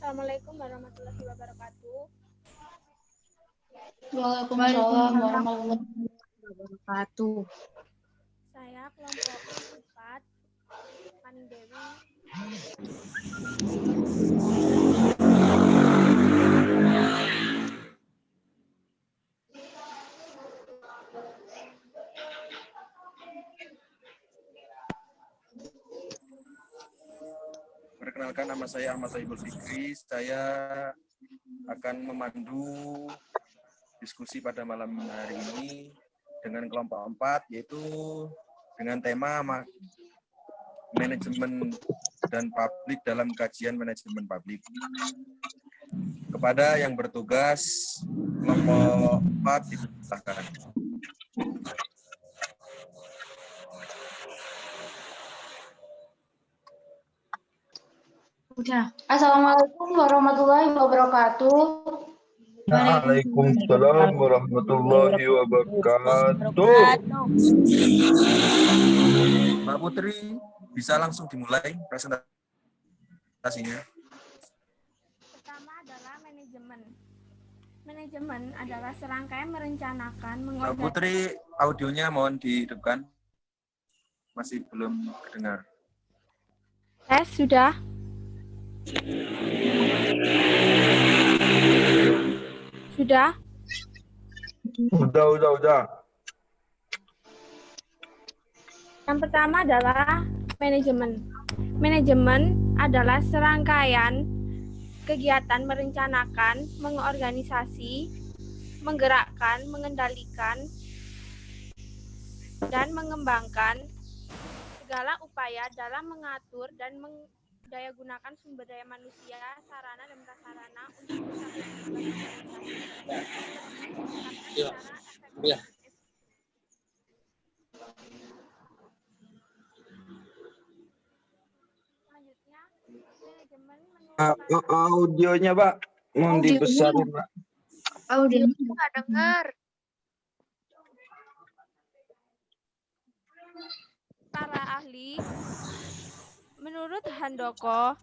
Assalamualaikum warahmatullahi wabarakatuh. Waalaikumsalam warahmatullahi wabarakatuh. Saya kelompok 4, Paning Dewi. Perkenalkan, nama saya Ahmad Thaibul Fikri. Saya akan memandu diskusi pada malam hari ini dengan kelompok 4, yaitu dengan tema manajemen dan publik dalam kajian manajemen publik. Kepada yang bertugas, kelompok 4 dipersilakan. Assalamualaikum warahmatullahi wabarakatuh. Waalaikumsalam warahmatullahi wabarakatuh. Mbak Putri, bisa langsung dimulai presentasinya. Pertama adalah manajemen. Manajemen adalah serangkaian merencanakan, Mbak Putri, audionya mohon dihidupkan. Masih belum kedengar. Sudah. Sudah. Udah. Yang pertama adalah manajemen. Manajemen adalah serangkaian kegiatan merencanakan, mengorganisasi, menggerakkan, mengendalikan, dan mengembangkan segala upaya dalam mengatur dan mendayagunakan sumber daya manusia, sarana dan prasarana untuk mencapai tujuan organisasi. Selanjutnya, manajemen Audionya, Pak, mohon dibesarin, Pak. Audionya nggak dengar. Para ahli, menurut Handoko,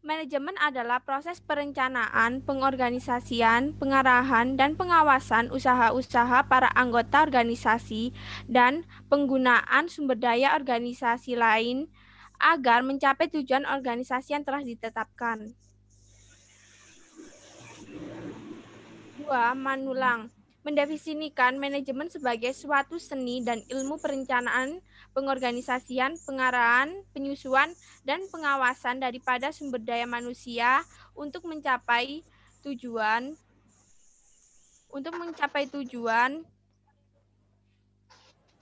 manajemen adalah proses perencanaan, pengorganisasian, pengarahan, dan pengawasan usaha-usaha para anggota organisasi dan penggunaan sumber daya organisasi lain agar mencapai tujuan organisasi yang telah ditetapkan. 2. Manulang mendefinisikan manajemen sebagai suatu seni dan ilmu perencanaan, pengorganisasian, pengarahan, penyusuan, dan pengawasan daripada sumber daya manusia untuk mencapai tujuan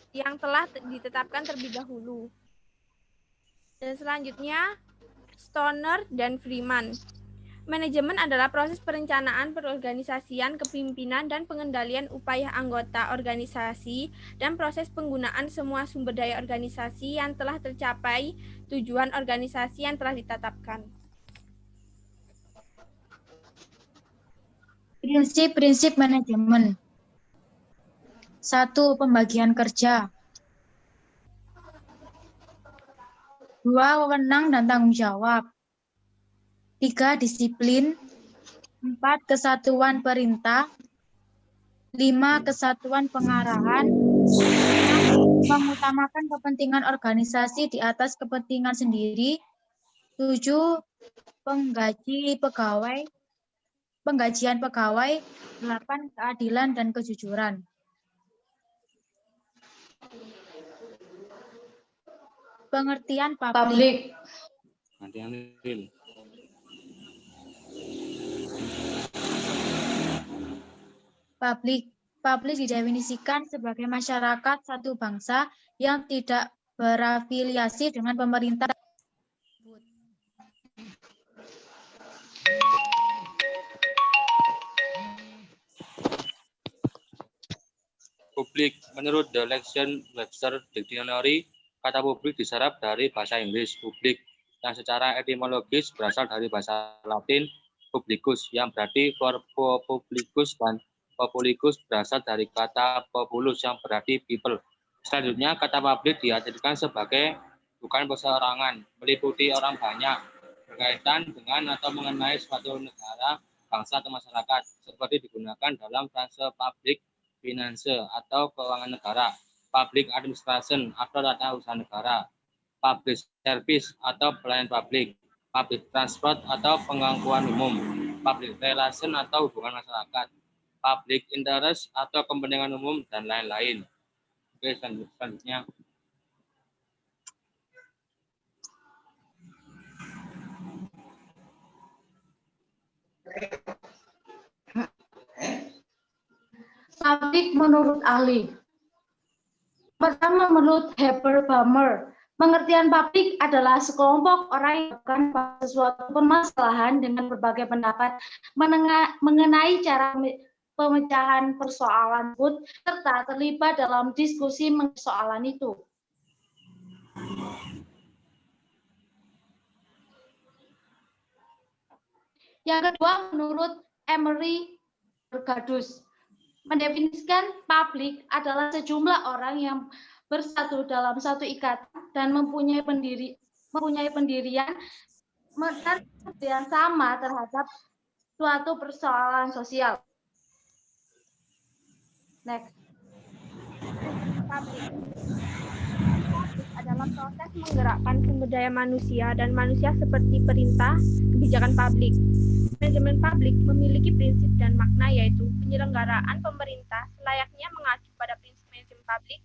yang telah ditetapkan terlebih dahulu. Dan selanjutnya, Stoner dan Freeman. Manajemen adalah proses perencanaan, perorganisasian, kepemimpinan, dan pengendalian upaya anggota organisasi dan proses penggunaan semua sumber daya organisasi yang telah tercapai tujuan organisasi yang telah ditetapkan. Prinsip-prinsip manajemen. 1. Pembagian kerja. 2. Wewenang dan tanggung jawab. 3. Disiplin. 4. Kesatuan perintah. 5. Kesatuan pengarahan. 6. Mengutamakan kepentingan organisasi di atas kepentingan sendiri. 7. Penggajian pegawai. 8. Keadilan dan kejujuran. Pengertian publik. Publik didefinisikan sebagai masyarakat satu bangsa yang tidak berafiliasi dengan pemerintah. Publik. Menurut The Webster Dictionary, kata publik diserap dari bahasa Inggris publik yang secara etimologis berasal dari bahasa Latin publicus yang berarti publicus dan populicus berasal dari kata populus yang berarti people. Selanjutnya, kata publik diartikan sebagai bukan perseorangan, meliputi orang banyak, berkaitan dengan atau mengenai suatu negara, bangsa atau masyarakat, seperti digunakan dalam frase public finance atau keuangan negara, public administration atau tata usaha negara, public service atau pelayanan publik, public transport atau pengangkutan umum, public relation atau hubungan masyarakat, public interest atau kepentingan umum, dan lain-lain. Oke, selanjutnya. Publik menurut ahli. Pertama, menurut Habermas, pengertian publik adalah sekelompok orang yang melakukan sesuatu permasalahan dengan berbagai pendapat mengenai cara pemecahan persoalan tersebut serta terlibat dalam diskusi mengenai persoalan itu. Yang kedua, menurut Emery Bergadus, mendefinisikan publik adalah sejumlah orang yang bersatu dalam satu ikatan dan mempunyai pendirian yang sama terhadap suatu persoalan sosial. Next. Publik adalah proses menggerakkan sumber daya manusia dan manusia seperti perintah, kebijakan publik. Manajemen publik memiliki prinsip dan makna, yaitu penyelenggaraan pemerintah selayaknya mengacu pada prinsip manajemen publik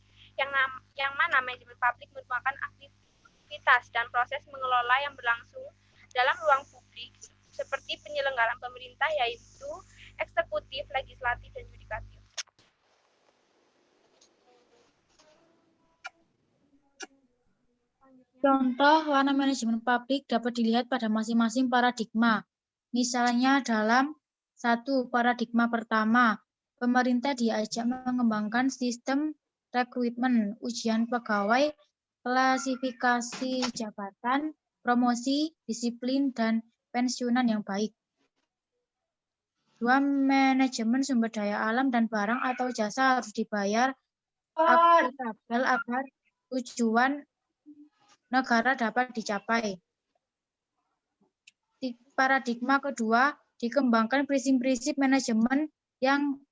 yang mana manajemen publik merupakan aktivitas dan proses mengelola yang berlangsung dalam ruang publik seperti penyelenggaraan pemerintah, yaitu eksekutif, legislatif, dan yudikatif. Contoh warna manajemen publik dapat dilihat pada masing-masing paradigma. Misalnya dalam 1. Paradigma pertama, pemerintah diajak mengembangkan sistem rekrutmen, ujian pegawai, klasifikasi jabatan, promosi, disiplin, dan pensiunan yang baik. 2. Manajemen sumber daya alam dan barang atau jasa harus dibayar akuntabel agar tujuan negara dapat dicapai. Di paradigma kedua, dikembangkan prinsip-prinsip manajemen yang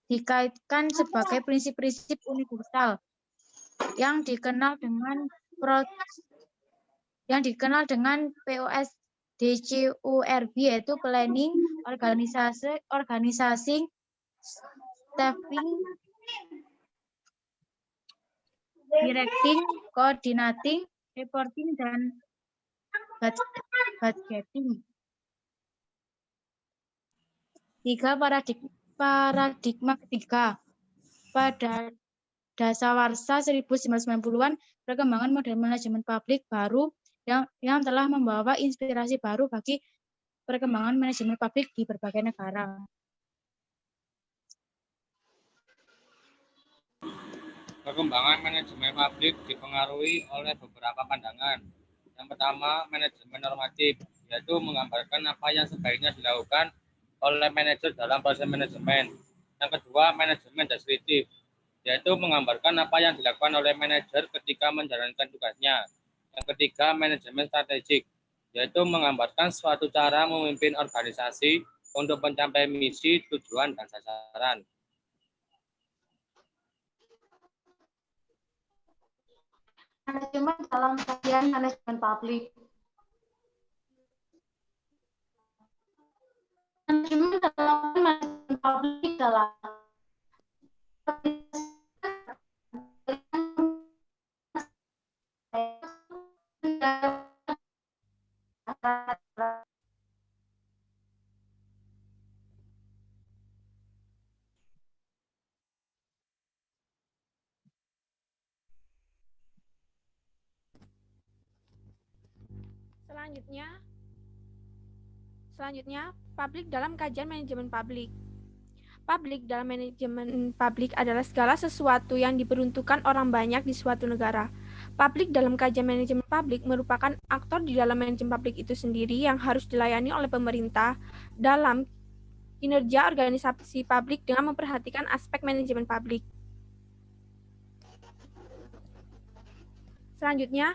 dikaitkan sebagai prinsip-prinsip universal yang dikenal dengan POSDCURB, yaitu planning, organisasi, staffing, directing, coordinating, reporting, dan budgeting. 3. Paradigma ketiga. Pada dasawarsa 1990-an, perkembangan model manajemen publik baru yang telah membawa inspirasi baru bagi perkembangan manajemen publik di berbagai negara. Perkembangan manajemen publik dipengaruhi oleh beberapa pandangan. Yang pertama, manajemen normatif, yaitu menggambarkan apa yang sebaiknya dilakukan oleh manajer dalam proses manajemen. Yang kedua, manajemen deskriptif, yaitu menggambarkan apa yang dilakukan oleh manajer ketika menjalankan tugasnya. Yang ketiga, manajemen strategik, yaitu menggambarkan suatu cara memimpin organisasi untuk mencapai misi, tujuan, dan sasaran. Manajemen dalam kajian manajemen publik. Manajemen dalam manajemen publik dalam Selanjutnya, publik dalam kajian manajemen publik. Publik dalam manajemen publik adalah segala sesuatu yang diperuntukkan orang banyak di suatu negara. Publik dalam kajian manajemen publik merupakan aktor di dalam manajemen publik itu sendiri yang harus dilayani oleh pemerintah dalam kinerja organisasi publik dengan memperhatikan aspek manajemen publik. Selanjutnya,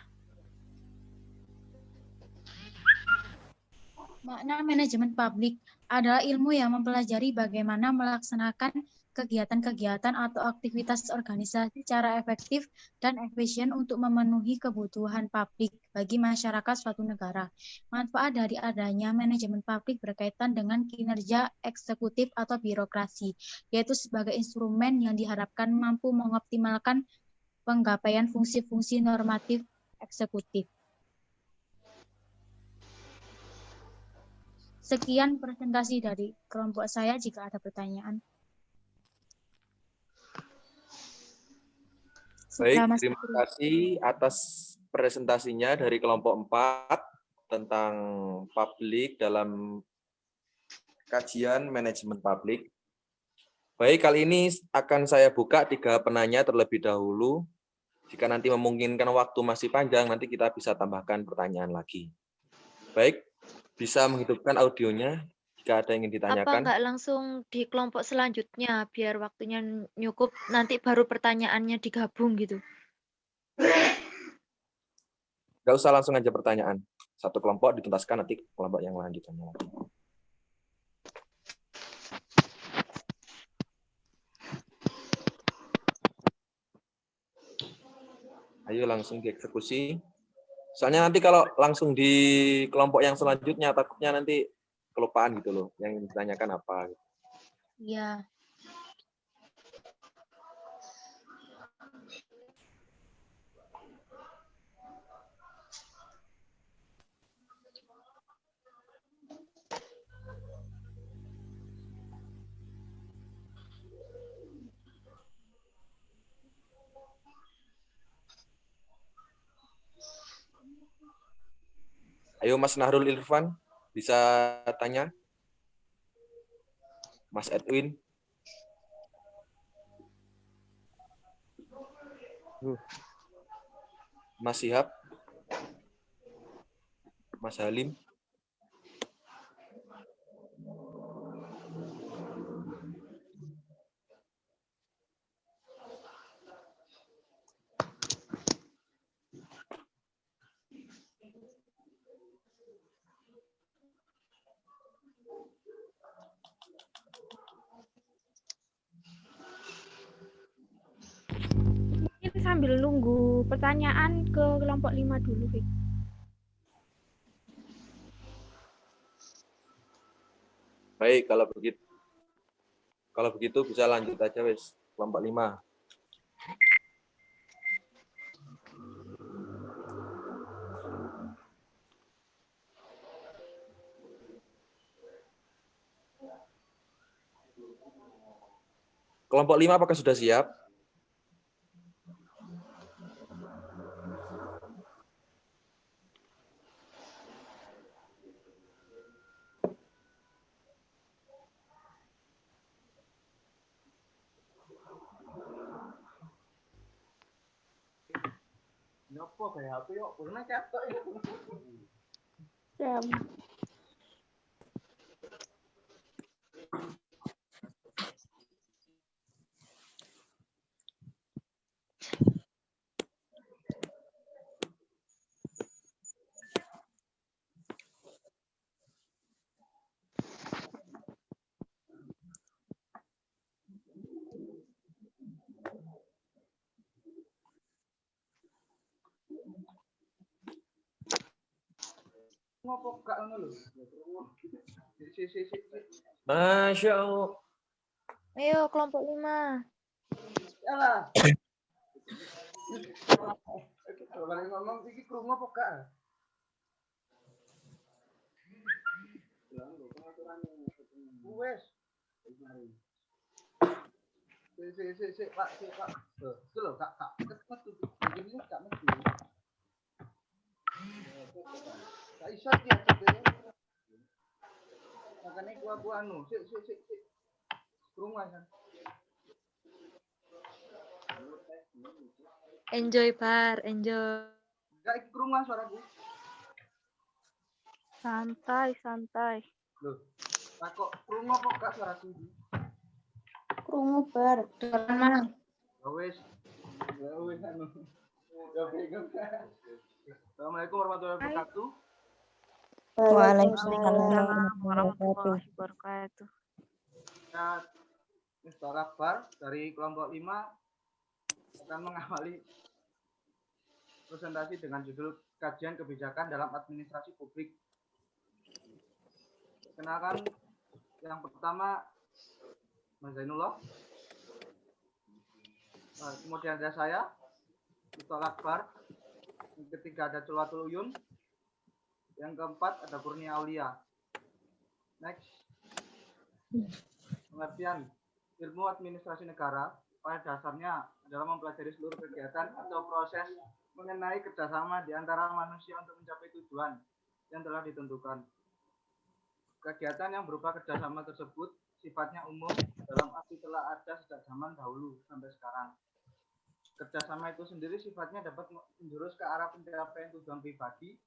Makna manajemen publik adalah ilmu yang mempelajari bagaimana melaksanakan kegiatan-kegiatan atau aktivitas organisasi secara efektif dan efisien untuk memenuhi kebutuhan publik bagi masyarakat suatu negara. Manfaat dari adanya manajemen publik berkaitan dengan kinerja eksekutif atau birokrasi, yaitu sebagai instrumen yang diharapkan mampu mengoptimalkan penggapaian fungsi-fungsi normatif eksekutif. Sekian presentasi dari kelompok saya. Jika ada pertanyaan. Baik, terima kasih atas presentasinya dari kelompok 4 tentang publik dalam kajian manajemen publik. Baik, kali ini akan saya buka 3 penanya terlebih dahulu. Jika nanti memungkinkan waktu masih panjang, nanti kita bisa tambahkan pertanyaan lagi. Baik, bisa menghidupkan audionya jika ada yang ingin ditanyakan. Apa nggak langsung di kelompok selanjutnya biar waktunya cukup, nanti baru pertanyaannya digabung gitu? Nggak usah langsung aja pertanyaan. Satu kelompok dituntaskan, nanti kelompok yang lanjutannya lagi. Ayo langsung dieksekusi. Soalnya nanti kalau langsung di kelompok yang selanjutnya, takutnya nanti kelupaan gitu loh, yang ditanyakan apa. Iya. Ayo Mas Nahrul Irfan, bisa tanya? Mas Edwin? Mas Sihab? Mas Halim? Mungkin sambil nunggu pertanyaan ke kelompok 5 dulu, Fik. Baik, kalau begitu bisa lanjut aja wes kelompok 5. Kelompok 5 apakah sudah siap? Ya. Masya Allah. Ayo kelompok 5. Enjoy Bar, enjoy. Santai, santai. Krungu Bar. Mana? Assalamualaikum warahmatullahi wabarakatuh. Waalaikumsalam warahmatullahi wabarakatuh. Mr. Akbar dari kelompok 5 akan mengawali presentasi dengan judul kajian kebijakan dalam administrasi publik. Kenalkan yang pertama Mas Zainullah, kemudian ada saya, Mr. Akbar, yang ketiga ada Culwatul Uyun, yang keempat ada Kurnia Aulia. Next. Pengertian ilmu administrasi negara pada dasarnya adalah mempelajari seluruh kegiatan atau proses mengenai kerjasama di antara manusia untuk mencapai tujuan yang telah ditentukan. Kegiatan yang berupa kerjasama tersebut sifatnya umum dalam arti telah ada sejak zaman dahulu sampai sekarang. Kerjasama itu sendiri sifatnya dapat menjurus ke arah pencapaian tujuan pribadi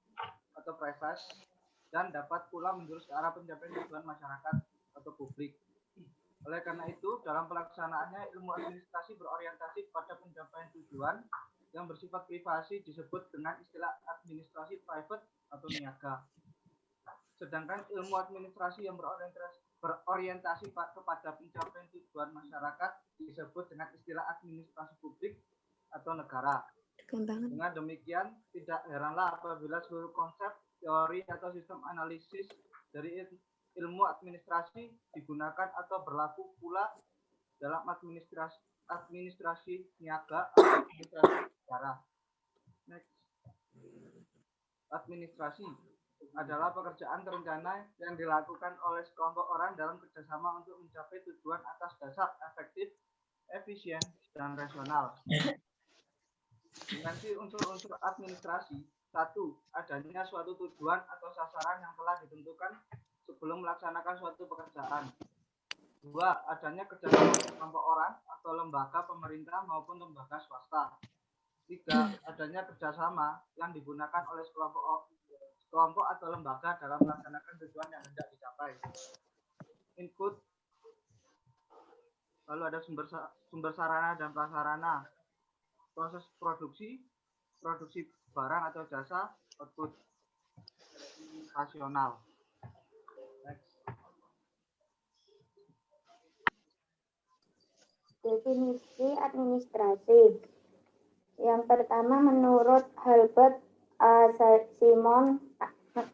atau private dan dapat pula menjurus ke arah pencapaian tujuan masyarakat atau publik. Oleh karena itu, dalam pelaksanaannya ilmu administrasi berorientasi pada pencapaian tujuan yang bersifat privasi disebut dengan istilah administrasi private atau niaga. Sedangkan ilmu administrasi yang berorientasi kepada pencapaian tujuan masyarakat disebut dengan istilah administrasi publik atau negara. Dengan demikian, tidak heranlah apabila seluruh konsep, teori, atau sistem analisis dari ilmu administrasi digunakan atau berlaku pula dalam administrasi niaga atau administrasi negara. Next. Administrasi adalah pekerjaan terencana yang dilakukan oleh sekelompok orang dalam kerjasama untuk mencapai tujuan atas dasar efektif, efisien, dan rasional. Dengan unsur-unsur administrasi, 1. Adanya suatu tujuan atau sasaran yang telah ditentukan sebelum melaksanakan suatu pekerjaan. 2. Adanya kerjasama kelompok orang atau lembaga pemerintah maupun lembaga swasta. 3. Adanya kerjasama yang digunakan oleh kelompok atau lembaga dalam melaksanakan tujuan yang hendak dicapai. Input, lalu ada sumber sarana dan prasarana, proses produksi barang atau jasa, output rasional. Next. Definisi administrasi. Yang pertama menurut Albert Simon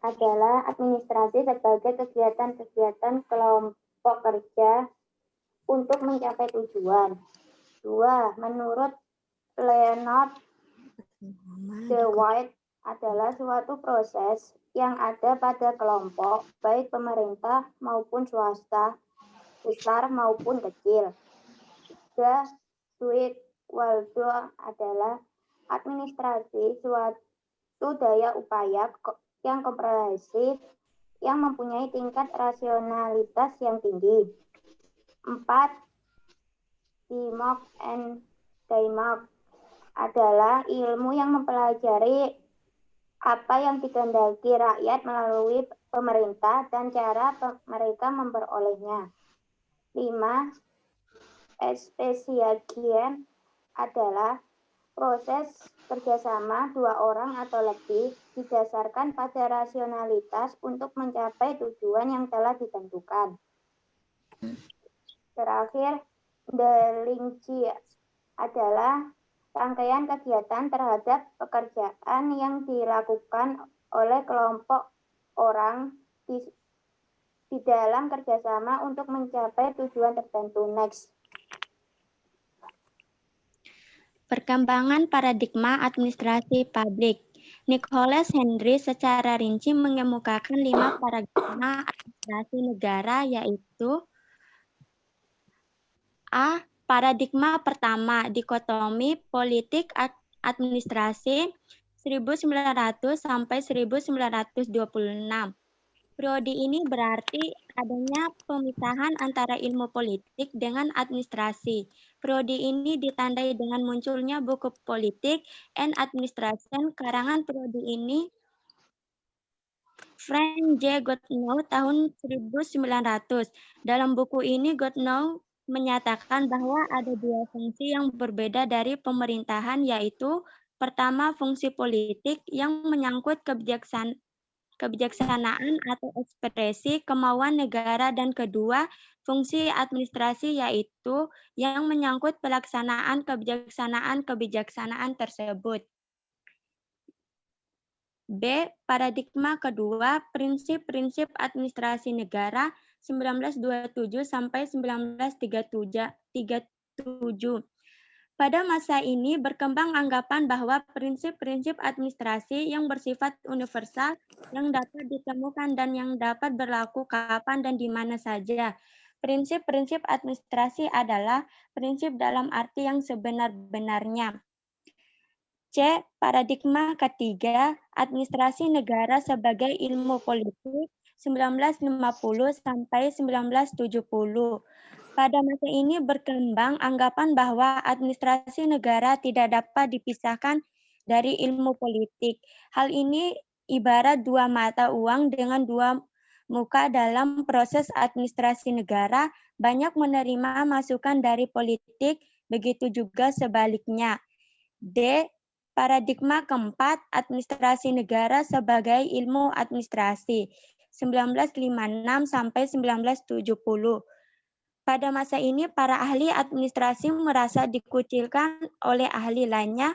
adalah administrasi sebagai kegiatan-kegiatan kelompok kerja untuk mencapai tujuan. 2. Menurut Leonard White adalah suatu proses yang ada pada kelompok, baik pemerintah maupun swasta, besar maupun kecil. 3. Dwight Waldo adalah administrasi suatu daya upaya yang komprehensif yang mempunyai tingkat rasionalitas yang tinggi. 4. Timok and Daimok adalah ilmu yang mempelajari apa yang dikehendaki rakyat melalui pemerintah dan cara mereka memperolehnya. 5. Spesiagian adalah proses kerjasama dua orang atau lebih didasarkan pada rasionalitas untuk mencapai tujuan yang telah ditentukan. Terakhir, delinci adalah rangkaian kegiatan terhadap pekerjaan yang dilakukan oleh kelompok orang di dalam kerjasama untuk mencapai tujuan tertentu. Next. Perkembangan paradigma administrasi publik. Nicholas Henry secara rinci mengemukakan 5 paradigma administrasi negara, yaitu A. Paradigma pertama, dikotomi politik administrasi 1900 sampai 1926. Periode ini berarti adanya pemisahan antara ilmu politik dengan administrasi. Periode ini ditandai dengan munculnya buku Politik and Administration karangan periode ini Frank J. Goodenough tahun 1900. Dalam buku ini Goodenough menyatakan bahwa ada 2 fungsi yang berbeda dari pemerintahan, yaitu pertama fungsi politik yang menyangkut kebijaksanaan atau ekspresi kemauan negara, dan kedua, fungsi administrasi yaitu yang menyangkut pelaksanaan kebijaksanaan tersebut. B. Paradigma kedua, prinsip-prinsip administrasi negara 1927 sampai 1937. Pada masa ini berkembang anggapan bahwa prinsip-prinsip administrasi yang bersifat universal yang dapat ditemukan dan yang dapat berlaku kapan dan di mana saja. Prinsip-prinsip administrasi adalah prinsip dalam arti yang sebenar-benarnya. C. Paradigma ketiga, administrasi negara sebagai ilmu politik 1950 sampai 1970. Pada masa ini berkembang anggapan bahwa administrasi negara tidak dapat dipisahkan dari ilmu politik. Hal ini ibarat dua mata uang dengan dua muka dalam proses administrasi negara, banyak menerima masukan dari politik, begitu juga sebaliknya. D. Paradigma keempat, administrasi negara sebagai ilmu administrasi 1956 sampai 1970. Pada masa ini para ahli administrasi merasa dikucilkan oleh ahli lainnya.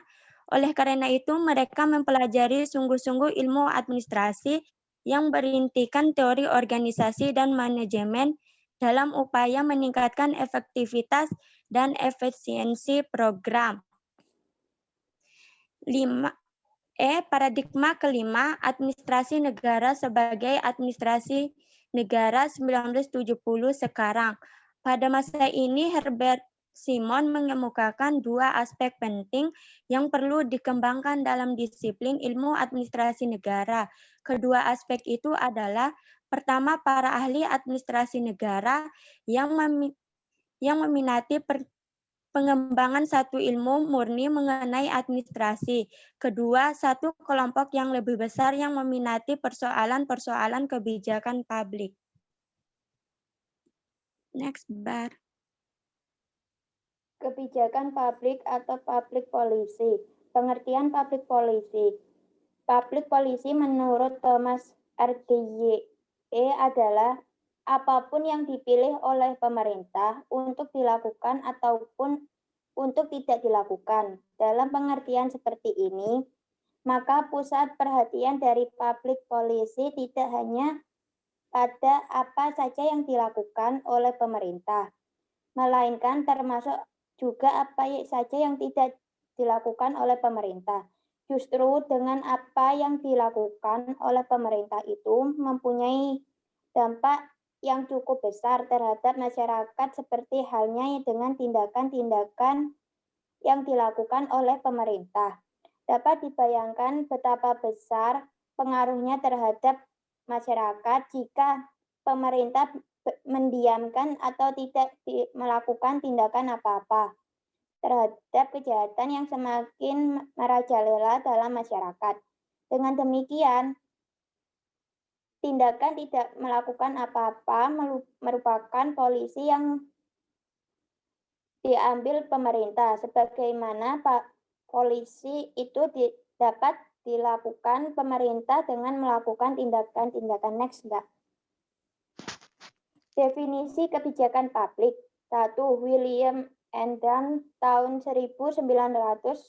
Oleh karena itu mereka mempelajari sungguh-sungguh ilmu administrasi yang berintikan teori organisasi dan manajemen dalam upaya meningkatkan efektivitas dan efisiensi program. 5. Paradigma kelima, administrasi negara sebagai administrasi negara 1970 sekarang. Pada masa ini Herbert Simon mengemukakan dua aspek penting yang perlu dikembangkan dalam disiplin ilmu administrasi negara. Kedua aspek itu adalah pertama, para ahli administrasi negara yang meminati pengembangan satu ilmu murni mengenai administrasi. Kedua, satu kelompok yang lebih besar yang meminati persoalan-persoalan kebijakan publik. Next bar. Kebijakan publik atau public policy. Pengertian public policy. Public policy menurut Thomas R.Dye adalah apapun yang dipilih oleh pemerintah untuk dilakukan ataupun untuk tidak dilakukan. Dalam pengertian seperti ini, maka pusat perhatian dari public policy tidak hanya pada apa saja yang dilakukan oleh pemerintah, melainkan termasuk juga apa saja yang tidak dilakukan oleh pemerintah. Justru dengan apa yang dilakukan oleh pemerintah itu mempunyai dampak yang cukup besar terhadap masyarakat seperti halnya dengan tindakan-tindakan yang dilakukan oleh pemerintah. Dapat dibayangkan betapa besar pengaruhnya terhadap masyarakat jika pemerintah mendiamkan atau tidak melakukan tindakan apa-apa terhadap kejahatan yang semakin merajalela dalam masyarakat. Dengan demikian, tindakan tidak melakukan apa-apa merupakan polisi yang diambil pemerintah, sebagaimana polisi itu dapat dilakukan pemerintah dengan melakukan tindakan-tindakan next, Mbak. Definisi kebijakan publik. 1. William Eden tahun 1994.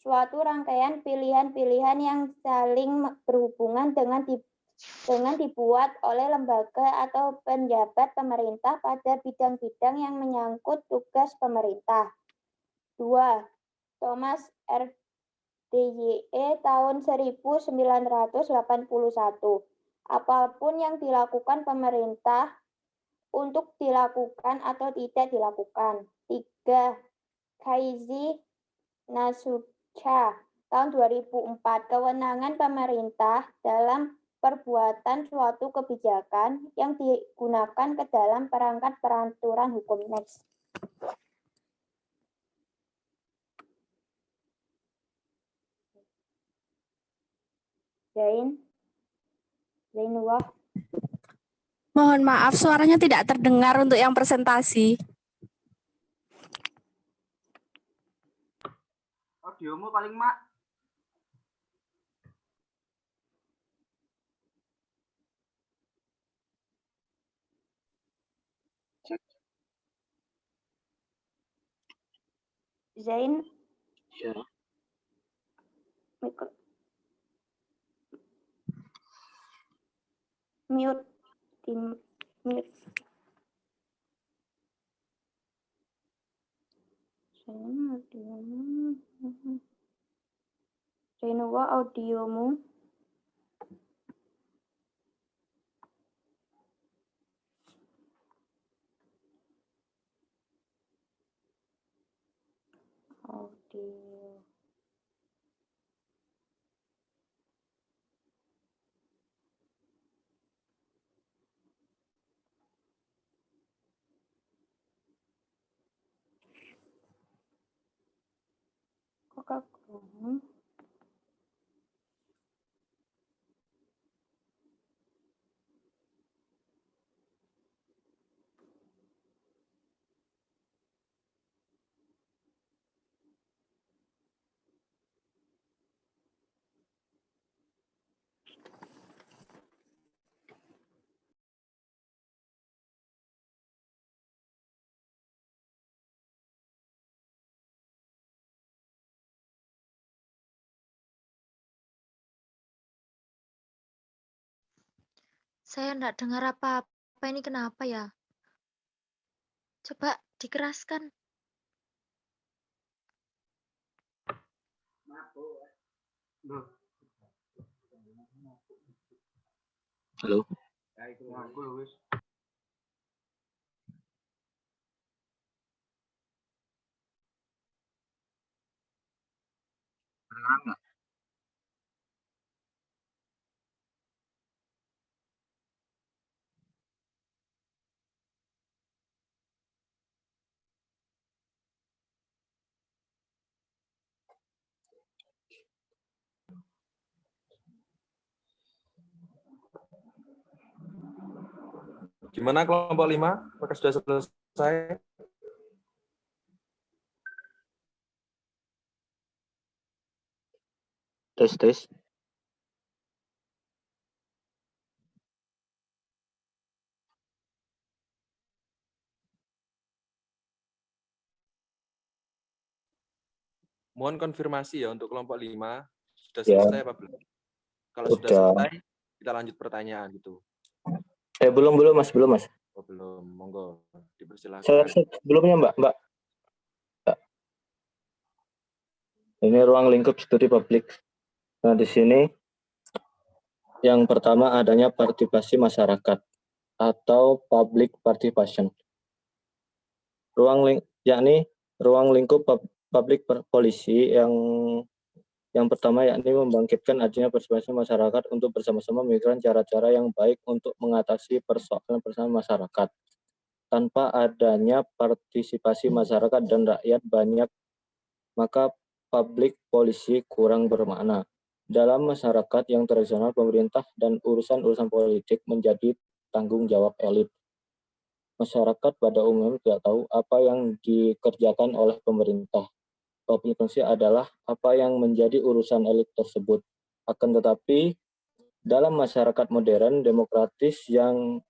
Suatu rangkaian pilihan-pilihan yang saling berhubungan dengan dibuat oleh lembaga atau penjabat pemerintah pada bidang-bidang yang menyangkut tugas pemerintah. 2. Thomas R.Dye tahun 1981. Apapun yang dilakukan pemerintah untuk dilakukan atau tidak dilakukan. 3. Kaizi Nasucha tahun 2004. Kewenangan pemerintah dalam perbuatan suatu kebijakan yang digunakan ke dalam perangkat peraturan hukum. Next. Zainullah. Mohon maaf, suaranya tidak terdengar untuk yang presentasi. Audiomu paling mak. Zain, Ya. mute, mute. Zainua audiomu. Audio. Kok kagum? Saya enggak dengar apa-apa, ini kenapa ya? Coba dikeraskan. Halo. Gimana kelompok 5? Apakah sudah selesai? Tes. Mohon konfirmasi ya untuk kelompok 5. Sudah Ya. selesai apa belum? Kalau sudah selesai, kita lanjut pertanyaan gitu. Belum Mas, belum Mas. Oh, belum, monggo dipersilakan. Sebelumnya Mbak. Ini ruang lingkup studi publik. Nah, di sini yang pertama adanya partisipasi masyarakat atau public participation. Ruang lingkup publik polisi yang pertama yakni membangkitkan adanya partisipasi masyarakat untuk bersama-sama memikirkan cara-cara yang baik untuk mengatasi persoalan masyarakat. Tanpa adanya partisipasi masyarakat dan rakyat banyak, maka publik polisi kurang bermakna. Dalam masyarakat yang tradisional, pemerintah dan urusan-urusan politik menjadi tanggung jawab elit. Masyarakat pada umumnya tidak tahu apa yang dikerjakan oleh pemerintah. Public policy adalah apa yang menjadi urusan elit tersebut. Akan tetapi, dalam masyarakat modern demokratis yang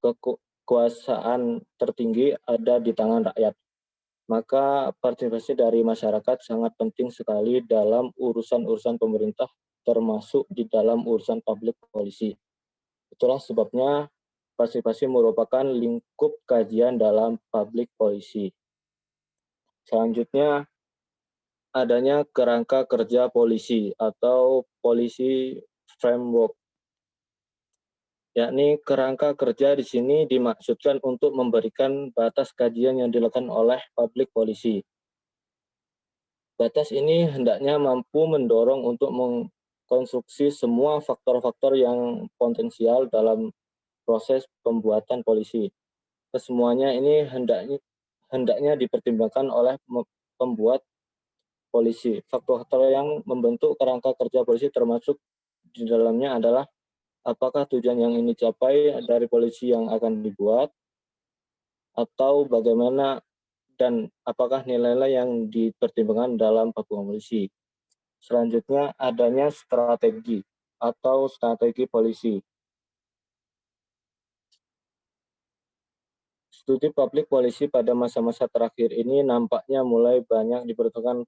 kekuasaan tertinggi ada di tangan rakyat, maka partisipasi dari masyarakat sangat penting sekali dalam urusan-urusan pemerintah, termasuk di dalam urusan public policy. Itulah sebabnya partisipasi merupakan lingkup kajian dalam public policy. Selanjutnya, adanya kerangka kerja polisi atau policy framework. Yakni kerangka kerja di sini dimaksudkan untuk memberikan batas kajian yang dilakukan oleh public policy. Batas ini hendaknya mampu mendorong untuk mengkonstruksi semua faktor-faktor yang potensial dalam proses pembuatan polisi. Kesemuanya ini hendaknya dipertimbangkan oleh pembuat polisi. Faktor-faktor yang membentuk kerangka kerja polisi termasuk di dalamnya adalah apakah tujuan yang ini dicapai dari polisi yang akan dibuat, atau bagaimana dan apakah nilai-nilai yang dipertimbangkan dalam pembuatan polisi. Selanjutnya adanya strategi atau strategi polisi. Studi public policy pada masa-masa terakhir ini nampaknya mulai banyak diperuntukkan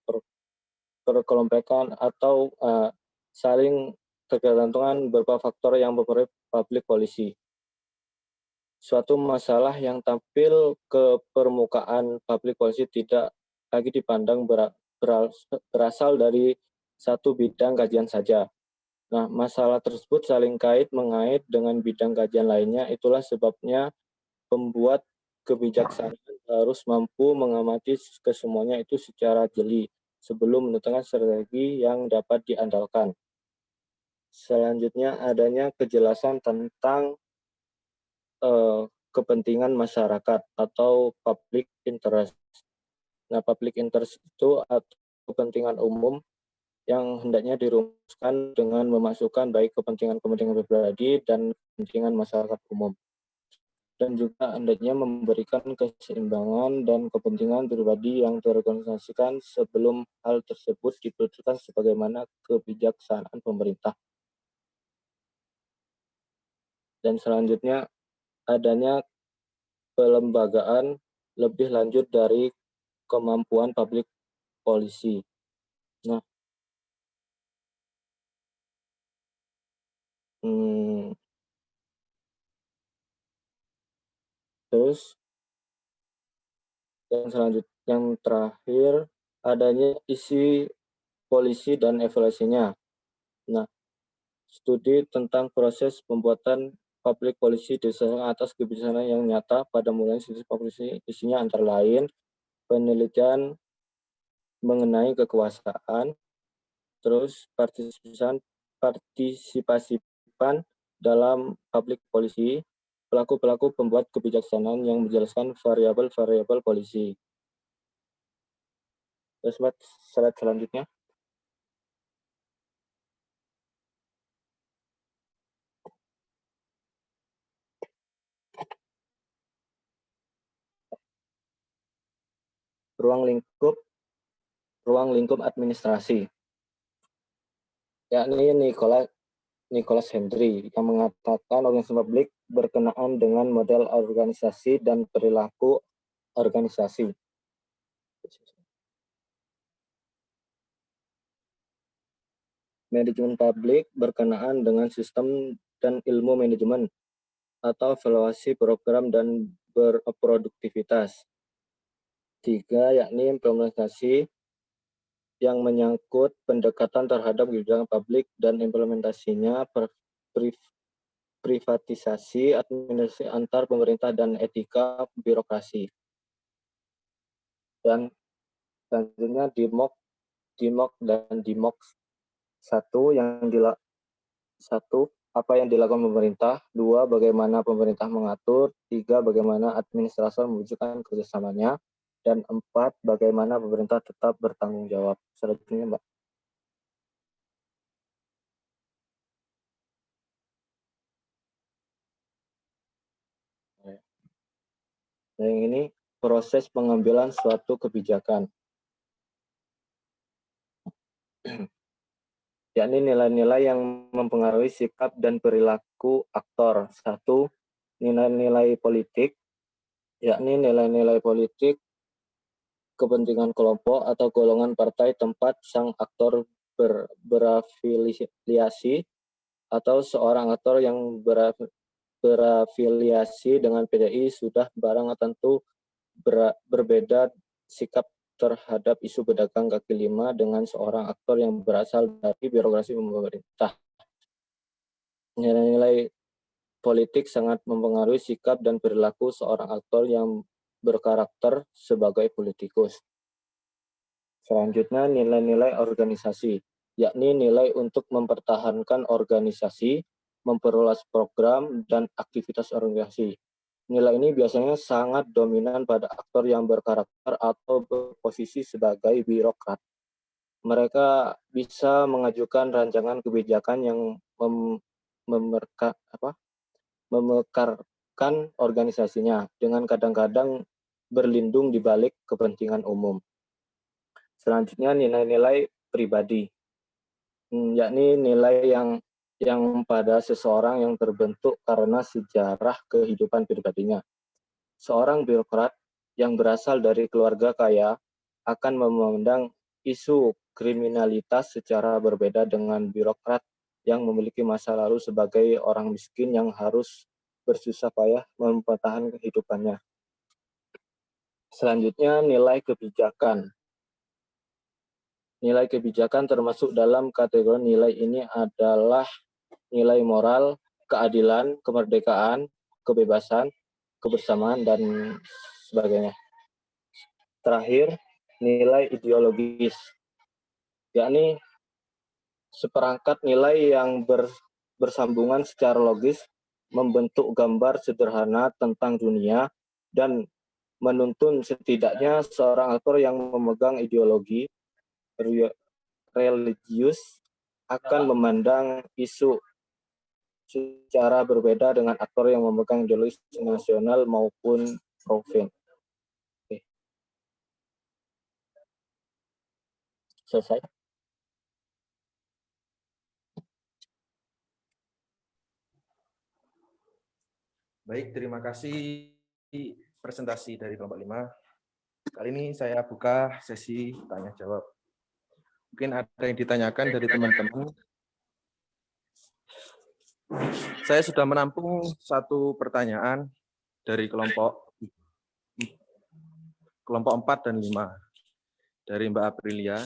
perkelompokan atau saling tergantungan beberapa faktor yang mempengaruhi public policy. Suatu masalah yang tampil ke permukaan public policy tidak lagi dipandang berasal dari satu bidang kajian saja. Nah, masalah tersebut saling mengait dengan bidang kajian lainnya. Itulah sebabnya pembuat kebijaksanaan harus mampu mengamati kesemuanya itu secara jeli sebelum menentukan strategi yang dapat diandalkan. Selanjutnya, adanya kejelasan tentang kepentingan masyarakat atau public interest. Nah, public interest itu atau kepentingan umum yang hendaknya dirumuskan dengan memasukkan baik kepentingan-kepentingan pribadi dan kepentingan masyarakat umum. Dan juga hendaknya memberikan keseimbangan dan kepentingan pribadi yang terorganisasikan sebelum hal tersebut diputuskan sebagaimana kebijaksanaan pemerintah. Dan selanjutnya, adanya pelembagaan lebih lanjut dari kemampuan public policy. Nah, terus yang selanjutnya, yang terakhir, adanya isi polisi dan evaluasinya. Nah, studi tentang proses pembuatan public policy didasarkan atas kebijaksanaan yang nyata pada mulai studi policy isinya antara lain penelitian mengenai kekuasaan, terus partisipasipan dalam public policy, pelaku-pelaku pembuat kebijaksanaan yang menjelaskan variabel-variabel polisi. Terus slide selanjutnya. Ruang lingkup administrasi, yakni Nicholas Hendry yang mengatakan organisasi publik berkenaan dengan model organisasi dan perilaku organisasi. Manajemen publik berkenaan dengan sistem dan ilmu manajemen atau evaluasi program dan berproduktivitas. 3, yakni implementasi yang menyangkut pendekatan terhadap kebijakan publik dan implementasinya, privatisasi, administrasi antar pemerintah dan etika birokrasi. Dan selanjutnya DIMOK dan DIMOK 1 apa yang dilakukan pemerintah, 2 bagaimana pemerintah mengatur, 3 bagaimana administrator mewujudkan kerjasamanya, dan 4 bagaimana pemerintah tetap bertanggung jawab. Selanjutnya, Mbak. Nah, yang ini proses pengambilan suatu kebijakan. Yakni nilai-nilai yang mempengaruhi sikap dan perilaku aktor. 1, nilai-nilai politik, yakni nilai-nilai politik kepentingan kelompok atau golongan partai tempat sang aktor berafiliasi atau seorang aktor yang berafiliasi dengan PDI sudah barang tentu berbeda sikap terhadap isu pedagang kaki lima dengan seorang aktor yang berasal dari birokrasi pemerintah. Nilai-nilai politik sangat mempengaruhi sikap dan perilaku seorang aktor yang berkarakter sebagai politikus. Selanjutnya, nilai-nilai organisasi, yakni nilai untuk mempertahankan organisasi, memperluas program, dan aktivitas organisasi. Nilai ini biasanya sangat dominan pada aktor yang berkarakter atau berposisi sebagai birokrat. Mereka bisa mengajukan rancangan kebijakan yang memekarkan organisasinya dengan kadang-kadang berlindung di balik kepentingan umum. Selanjutnya, nilai-nilai pribadi, yakni nilai yang pada seseorang yang terbentuk karena sejarah kehidupan pribadinya. seorang birokrat yang berasal dari keluarga kaya akan memandang isu kriminalitas secara berbeda dengan birokrat yang memiliki masa lalu sebagai orang miskin yang harus bersusah payah mempertahankan kehidupannya. Selanjutnya, nilai kebijakan. Nilai kebijakan termasuk dalam kategori nilai ini adalah nilai moral, keadilan, kemerdekaan, kebebasan, kebersamaan, dan sebagainya. Terakhir, nilai ideologis, yakni seperangkat nilai yang bersambungan secara logis, membentuk gambar sederhana tentang dunia, dan menuntun setidaknya seorang aktor yang memegang ideologi religius akan memandang isu secara berbeda dengan aktor yang memegang ideologi nasional maupun provin. Oke. Selesai. Baik, terima kasih presentasi dari kelompok 5. Kali ini saya buka sesi tanya jawab. Mungkin ada yang ditanyakan dari teman-teman. Saya sudah menampung satu pertanyaan dari kelompok 4 dan 5 dari Mbak Aprilia.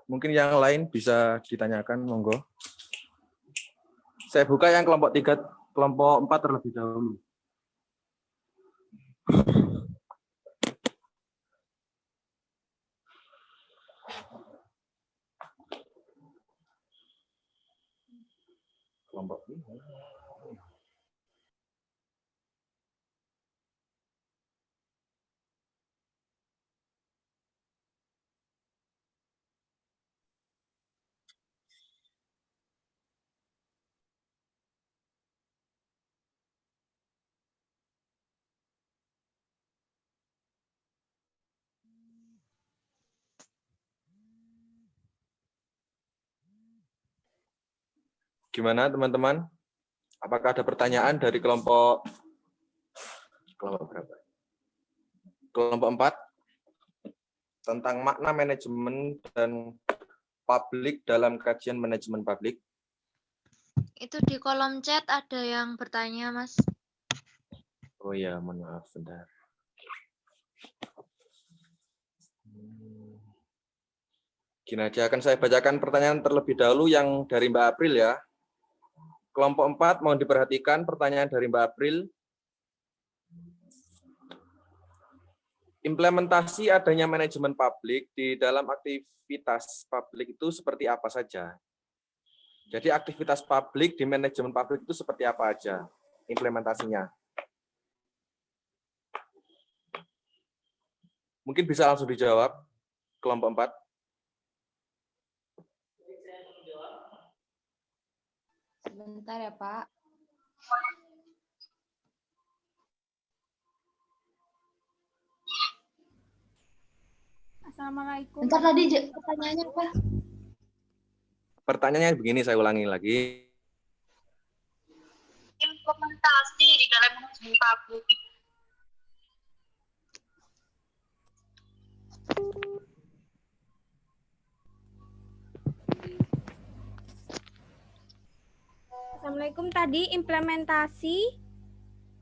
Mungkin yang lain bisa ditanyakan, monggo. Saya buka yang kelompok 4 terlebih dahulu. Kelompok 5. Gimana teman-teman? Apakah ada pertanyaan dari kelompok berapa? Kelompok 4 tentang makna manajemen dan publik dalam kajian manajemen publik? Itu di kolom chat ada yang bertanya, Mas. Oh ya, mohon maaf, bentar. Gini aja, akan saya bacakan pertanyaan terlebih dahulu yang dari Mbak April ya. Kelompok 4 mohon diperhatikan pertanyaan dari Mbak April. Implementasi adanya manajemen publik di dalam aktivitas publik itu seperti apa saja? Jadi aktivitas publik di manajemen publik itu seperti apa aja implementasinya? Mungkin bisa langsung dijawab kelompok 4. Sebentar ya, Pak. Assalamualaikum. Bentar tadi pertanyaannya apa? Pertanyaannya begini, saya ulangi lagi. Implementasi di dalam manajemen publik. Assalamualaikum, tadi implementasi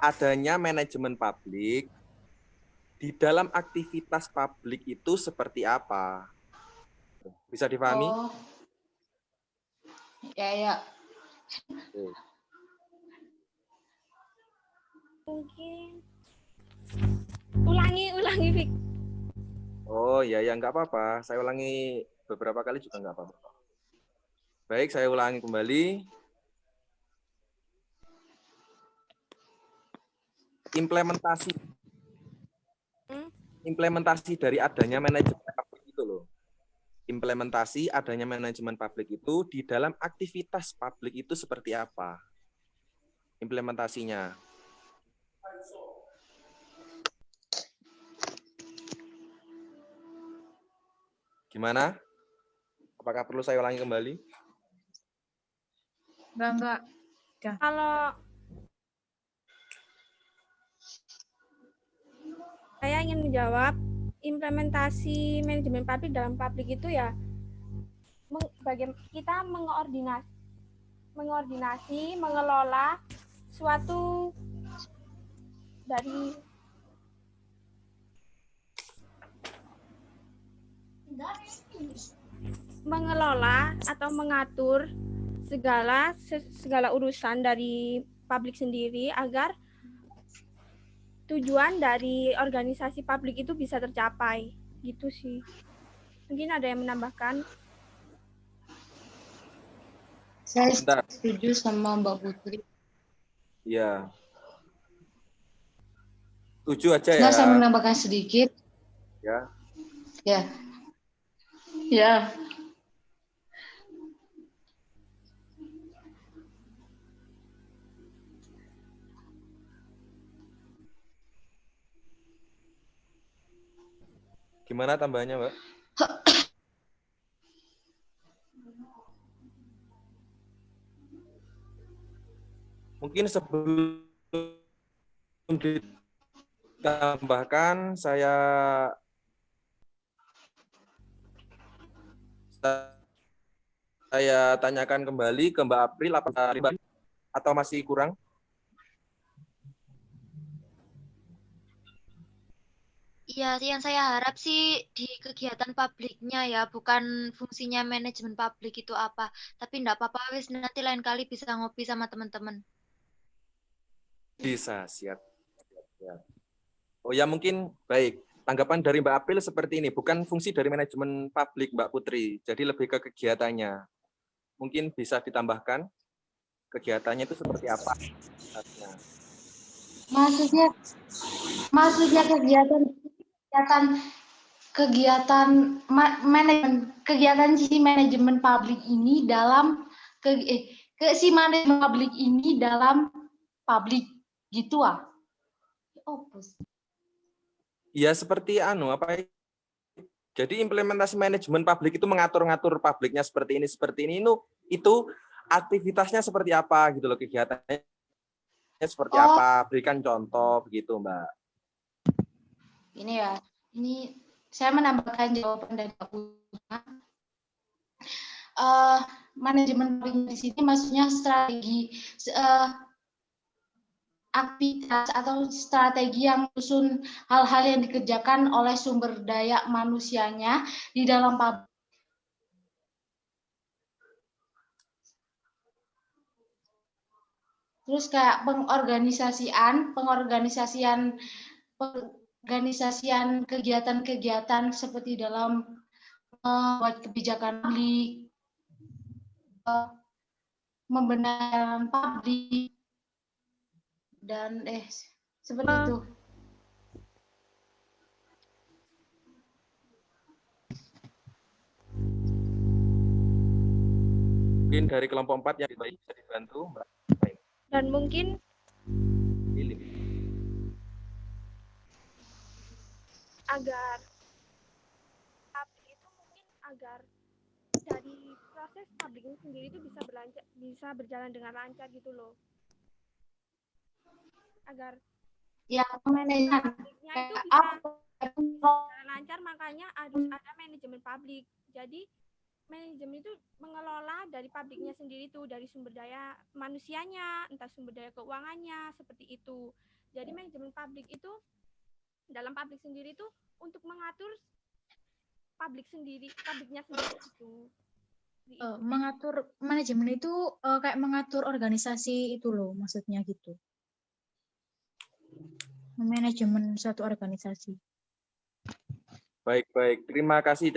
Adanya manajemen publik di dalam aktivitas publik itu seperti apa? Bisa dipahami? Oh. Ya. mungkin ulangi Fik. Oh ya nggak apa-apa. Saya ulangi beberapa kali juga nggak apa-apa. Baik, saya ulangi kembali. Implementasi dari adanya manajemen publik itu loh. Implementasi adanya manajemen publik itu di dalam aktivitas publik itu seperti apa? Implementasinya. Gimana? Apakah perlu saya ulangi kembali? Enggak. Kalau Saya ingin menjawab implementasi manajemen publik dalam publik itu ya kita mengordinasi, mengelola suatu dari mengelola atau mengatur segala urusan dari publik sendiri agar tujuan dari organisasi publik itu bisa tercapai. Gitu sih. Mungkin ada yang menambahkan? Saya setuju sama Mbak Putri. Ya. Setuju aja ya. Nggak, saya menambahkan sedikit. Ya. Ya. Ya. Gimana tambahannya, Mbak? Mungkin sebelum ditambahkan, saya tanyakan kembali ke Mbak April, atau masih kurang? Iya, yang saya harap sih di kegiatan publiknya ya, bukan fungsinya manajemen publik itu apa. Tapi enggak apa-apa, wis nanti lain kali bisa ngopi sama teman-teman. Bisa, siap. Oh ya, mungkin baik. Tanggapan dari Mbak April seperti ini, bukan fungsi dari manajemen publik, Mbak Putri. Jadi lebih ke kegiatannya. Mungkin bisa ditambahkan kegiatannya itu seperti apa? Maksudnya kegiatan si manajemen publik ini dalam si manajemen publik ini dalam publik gitu ah. Ya seperti jadi implementasi manajemen publik itu mengatur-ngatur publiknya seperti ini itu aktivitasnya seperti apa gitu loh, kegiatannya seperti apa, berikan contoh begitu, Mbak. Ini ya, ini saya menambahkan jawaban dari Pak Putra. Manajemen publik di sini maksudnya strategi aktivitas atau strategi yang menyusun hal-hal yang dikerjakan oleh sumber daya manusianya di dalam publik. Terus kayak pengorganisasian kegiatan-kegiatan seperti dalam membuat kebijakan publik, membenarkan publik, dan seperti itu. Mungkin dari kelompok 4 yang bisa dibantu, Mbak. Dan mungkin agar publik itu agar dari proses publik ini sendiri itu bisa berjalan dengan lancar gitu loh. Agar ya manajemen publiknya itu bisa berjalan lancar, makanya harus ada manajemen publik. Jadi manajemen itu mengelola dari publiknya sendiri tuh, dari sumber daya manusianya, entah sumber daya keuangannya, seperti itu. Jadi manajemen publik itu dalam publik sendiri itu untuk mengatur publiknya sendiri itu. Mengatur manajemen itu kayak mengatur organisasi itu loh, maksudnya gitu. Manajemen suatu organisasi. Baik. Terima kasih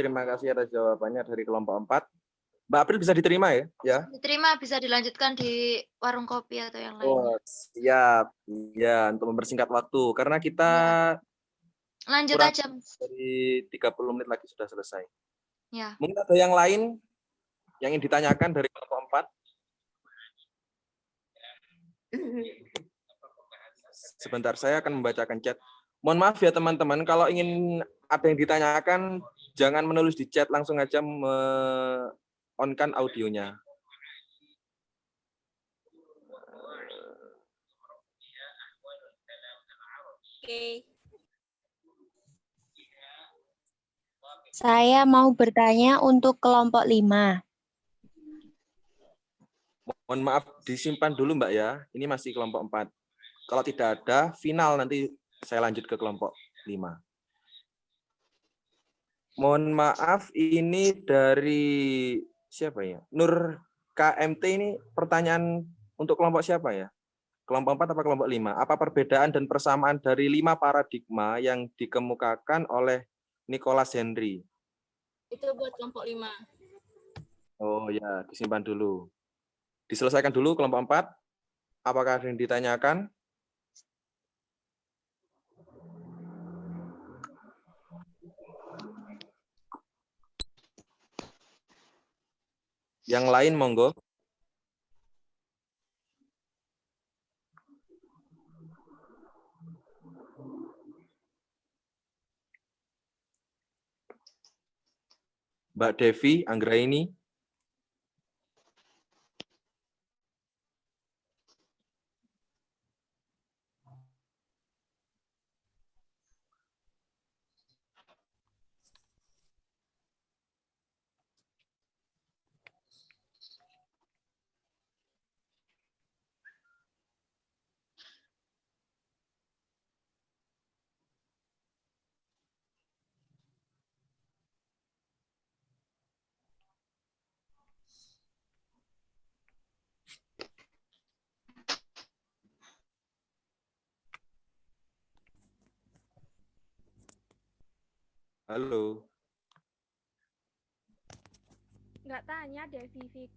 atas jawabannya dari kelompok 4. Mbak April bisa diterima ya? Diterima, bisa dilanjutkan di warung kopi atau yang lainnya. Oh, siap. Ya, untuk mempersingkat waktu. Karena kita lanjut aja. Dari 30 menit lagi sudah selesai. Ya. Mungkin ada yang lain yang ingin ditanyakan dari kelompok 4? Sebentar, saya akan membacakan chat. Mohon maaf ya teman-teman, kalau ingin ada yang ditanyakan, jangan menulis di chat, langsung aja on-kan audionya. Oke. Saya mau bertanya untuk kelompok 5. Mohon maaf, disimpan dulu Mbak ya. Ini masih kelompok 4. Kalau tidak ada, final nanti saya lanjut ke kelompok 5. Mohon maaf, ini dari siapa ya? Nur KMT ini pertanyaan untuk kelompok siapa ya? Kelompok 4 apa kelompok 5? Apa perbedaan dan persamaan dari 5 paradigma yang dikemukakan oleh Nicholas Henry? Itu buat kelompok 5. Oh ya, disimpan dulu. Diselesaikan dulu kelompok 4. Apakah ada yang ditanyakan? Yang lain monggo. Mbak Devi Anggraini. Halo. Nggak tanya deh, Vivik.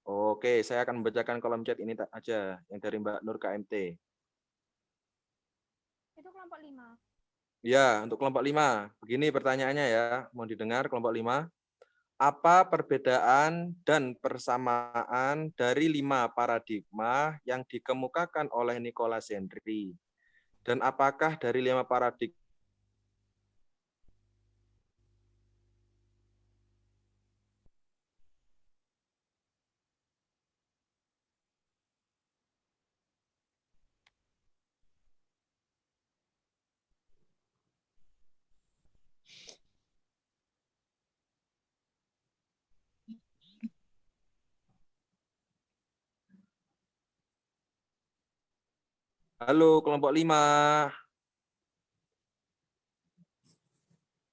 Oke, saya akan membacakan kolom chat ini aja, yang dari Mbak Nur KMT. Itu kelompok 5. Ya, untuk kelompok 5. Begini pertanyaannya ya, mau didengar kelompok 5. Apa perbedaan dan persamaan dari 5 paradigma yang dikemukakan oleh Nicholas Henry? Dan apakah dari 5 paradigma Halo, kelompok 5.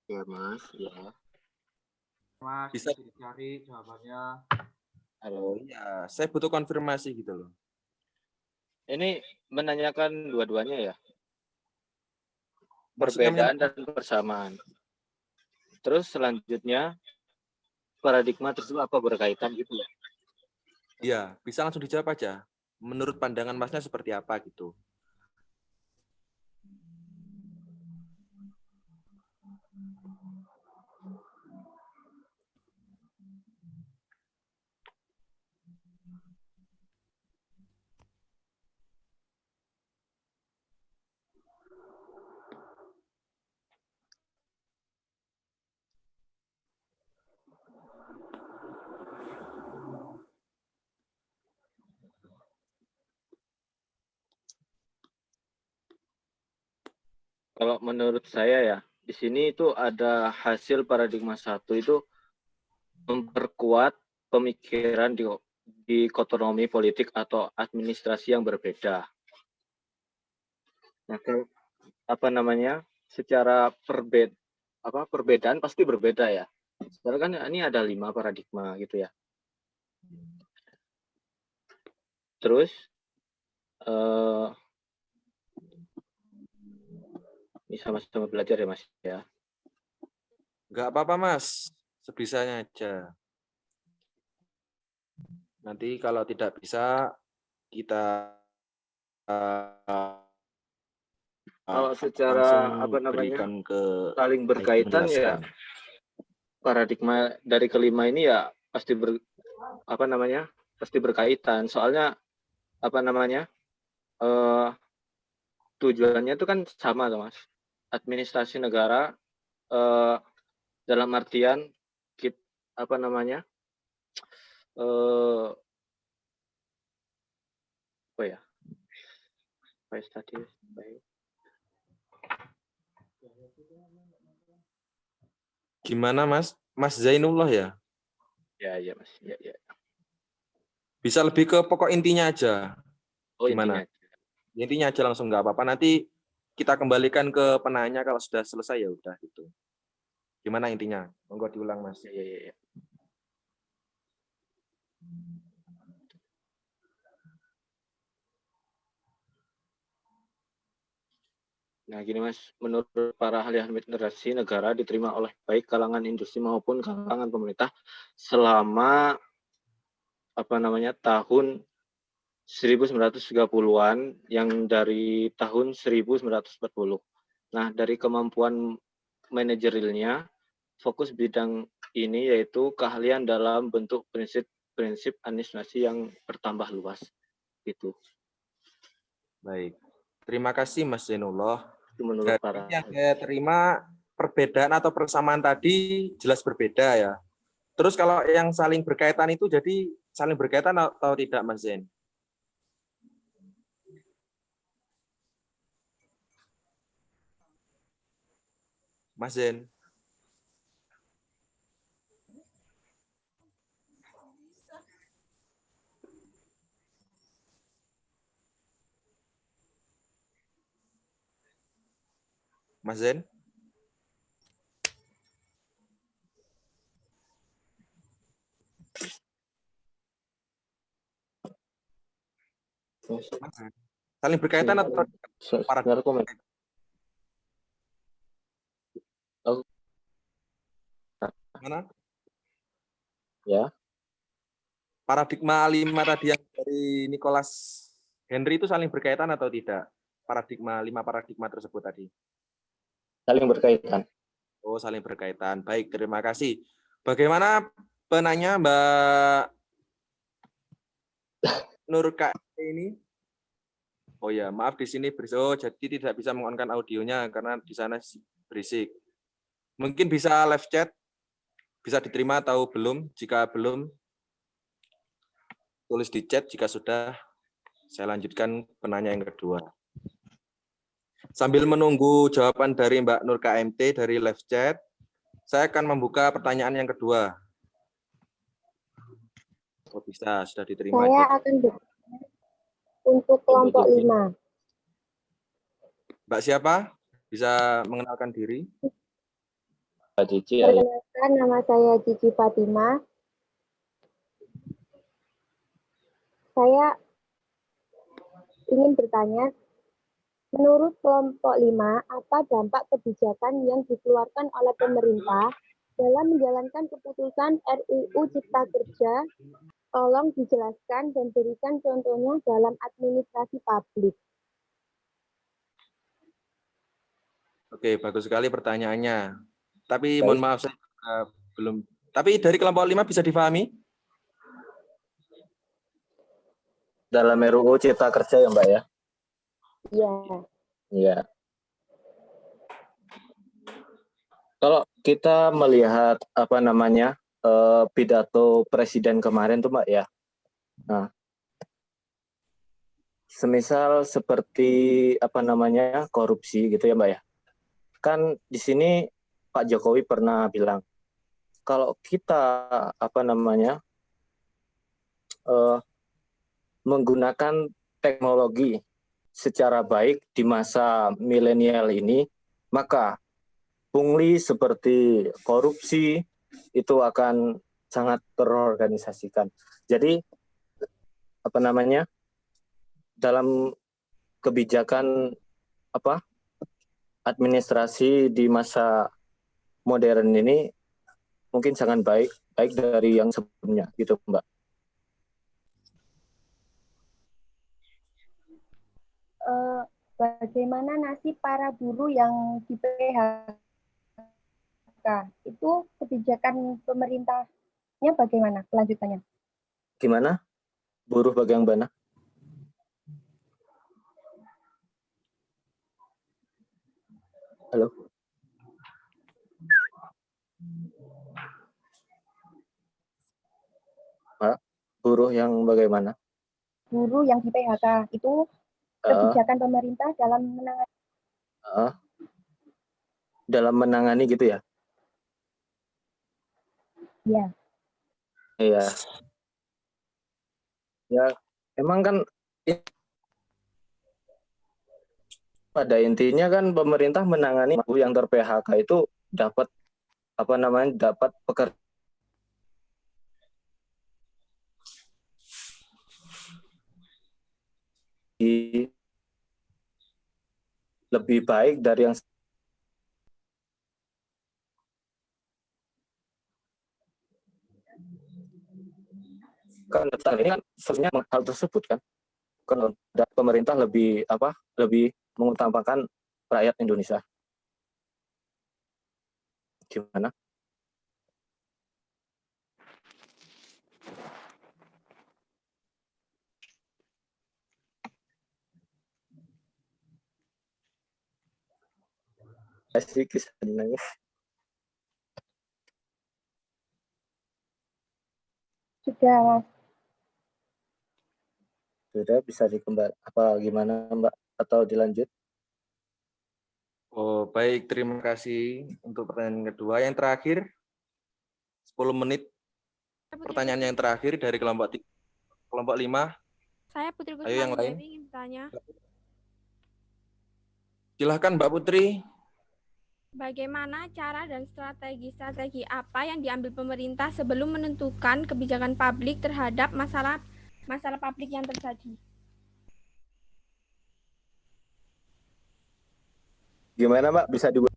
Ya, Mas. Ya. Mas, Bisa dicari jawabannya. Halo, ya, saya butuh konfirmasi gitu loh. Ini menanyakan dua-duanya ya? Maksudnya Perbedaan dan persamaan. Terus selanjutnya, paradigma tersebut apa berkaitan gitu ya? Iya, bisa langsung dijawab aja. Menurut pandangan Masnya seperti apa gitu. Kalau menurut saya ya, di sini itu ada hasil paradigma 1 itu memperkuat pemikiran di dikotomi politik atau administrasi yang berbeda. Nah, apa namanya? Secara perbedaan pasti berbeda ya. Sekarang kan ini ada 5 paradigma gitu ya. Terus ini sama-sama belajar ya Mas ya. Enggak apa-apa Mas, sebisanya aja. Nanti kalau tidak bisa kita kalau secara apa namanya saling berkaitan ya, paradigma dari kelima ini ya pasti pasti berkaitan. Soalnya apa namanya, tujuannya itu kan sama tuh Mas. Administrasi negara dalam artian apa namanya, apa ya? Gimana Mas? Mas Zainullah ya? Ya, Mas. Ya. Bisa lebih ke pokok intinya aja. Oh, Gimana? intinya. Intinya aja langsung nggak apa-apa. Nanti kita kembalikan ke penanya kalau sudah selesai ya udah gitu. Gimana intinya? Monggo diulang Mas. Ya. Nah, gini Mas, menurut para ahli administrasi negara diterima oleh baik kalangan industri maupun kalangan pemerintah selama tahun 1930-an yang dari tahun 1940. Nah, dari kemampuan manajerialnya, fokus bidang ini yaitu keahlian dalam bentuk prinsip administrasi yang bertambah luas. Gitu. Baik. Terima kasih Mas Zainullah. Menurut Jadi yang saya terima perbedaan atau persamaan tadi jelas berbeda ya. Terus kalau yang saling berkaitan itu jadi saling berkaitan atau tidak Mas Zain? Mas Zain. Mas Zain? Saling berkaitan atau para komen? Mana? Ya. Paradigma 5 tadi yang dari Nicholas Henry itu saling berkaitan atau tidak? Paradigma 5 paradigma tersebut tadi. Saling berkaitan. Oh, saling berkaitan. Baik, terima kasih. Bagaimana penanya Mbak Nur ini? Oh ya, maaf di sini berisik. Oh, jadi tidak bisa mengonkan audionya karena di sana berisik. Mungkin bisa live chat, bisa diterima atau belum? Jika belum, tulis di chat. Jika sudah, saya lanjutkan penanya yang kedua. Sambil menunggu jawaban dari Mbak Nur KMT dari live chat, saya akan membuka pertanyaan yang kedua. Oh bisa, sudah diterima. Saya akan bertanya untuk kelompok 5. Mbak siapa? Bisa mengenalkan diri? Mbak Cici. Perkenalkan, nama saya Cici Fatima. Saya ingin bertanya, menurut kelompok 5, apa dampak kebijakan yang dikeluarkan oleh pemerintah dalam menjalankan keputusan RUU Cipta Kerja? Tolong dijelaskan dan berikan contohnya dalam administrasi publik. Oke, bagus sekali pertanyaannya. Tapi mohon maaf, saya belum. Tapi dari kelompok 5 bisa difahami? Dalam RUU Cipta Kerja ya Mbak ya? Iya. Iya. Kalau kita melihat pidato Presiden kemarin tuh Mbak ya. Nah, semisal seperti korupsi gitu ya Mbak ya. Kan di sini Pak Jokowi pernah bilang kalau kita menggunakan teknologi secara baik di masa milenial ini, maka pungli seperti korupsi itu akan sangat terorganisasikan. Jadi dalam kebijakan administrasi di masa modern ini mungkin sangat baik dari yang sebelumnya gitu Mbak. Bagaimana nasib para buruh yang di PHK? Itu kebijakan pemerintahnya bagaimana kelanjutannya? Gimana? Buruh bagian mana? Halo? Pak, buruh yang bagaimana? Buruh yang di PHK itu kebijakan pemerintah dalam menangani gitu ya? Iya. Iya. Ya, emang kan pada intinya kan pemerintah menangani yang ter-PHK itu dapat dapat pekerjaan lebih baik dari yang kan ini kan sebenarnya hal tersebut kan pemerintah lebih mengutamakan rakyat Indonesia. Gimana? Asik nangis. Sudah, Mas. Sudah, bisa dikembali apa gimana Mbak atau dilanjut? Oh, baik, terima kasih untuk pertanyaan kedua. Yang terakhir 10 menit. Pertanyaan yang terakhir dari kelompok 5. Saya Putri Ayo yang Kusuma lain. ingin bertanya. Silahkan Mbak Putri. Bagaimana cara dan strategi apa yang diambil pemerintah sebelum menentukan kebijakan publik terhadap masalah publik yang terjadi? Gimana Mbak? Bisa dibuat?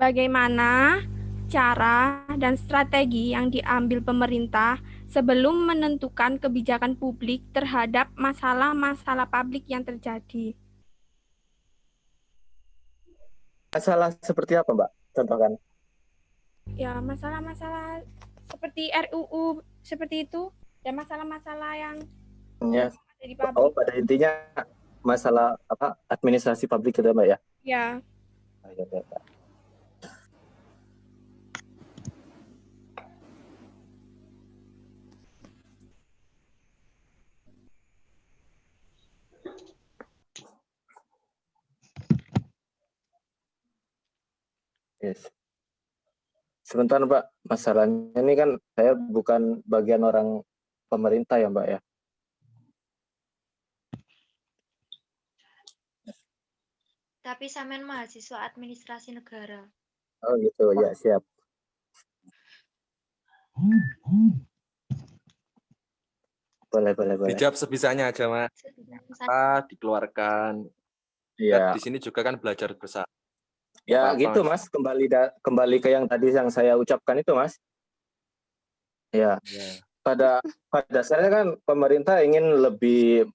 Bagaimana cara dan strategi yang diambil pemerintah sebelum menentukan kebijakan publik terhadap masalah publik yang terjadi? Masalah seperti apa Mbak? Contohkan. Ya, masalah-masalah seperti RUU seperti itu dan masalah-masalah yang Ya. ada di publik. Oh, pada intinya masalah administrasi publik gitu Mbak ya? Ya. Ya. Yes. Sebentar Mbak, masalahnya ini kan saya bukan bagian orang pemerintah ya Mbak ya. Tapi sampean mahasiswa administrasi negara. Oh gitu, ya siap. Boleh. Dijawab sebisanya aja, Mas. Dikeluarkan. Iya. Di sini juga kan belajar bersama. Ya gitu Mas, kembali ke yang tadi yang saya ucapkan itu Mas. Ya. Pada dasarnya kan pemerintah ingin lebih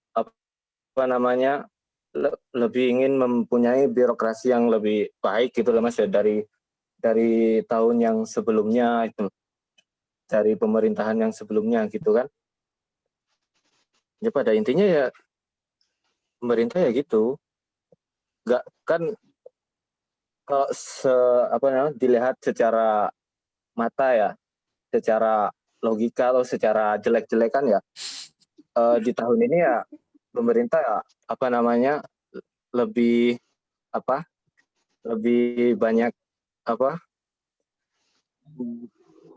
lebih ingin mempunyai birokrasi yang lebih baik gitu loh Mas ya dari tahun yang sebelumnya itu. Dari pemerintahan yang sebelumnya gitu kan. Ya pada intinya ya pemerintah ya gitu. Enggak kan kalau dilihat secara mata ya, secara logika atau secara jelek-jelekan ya, di tahun ini ya pemerintah ya lebih banyak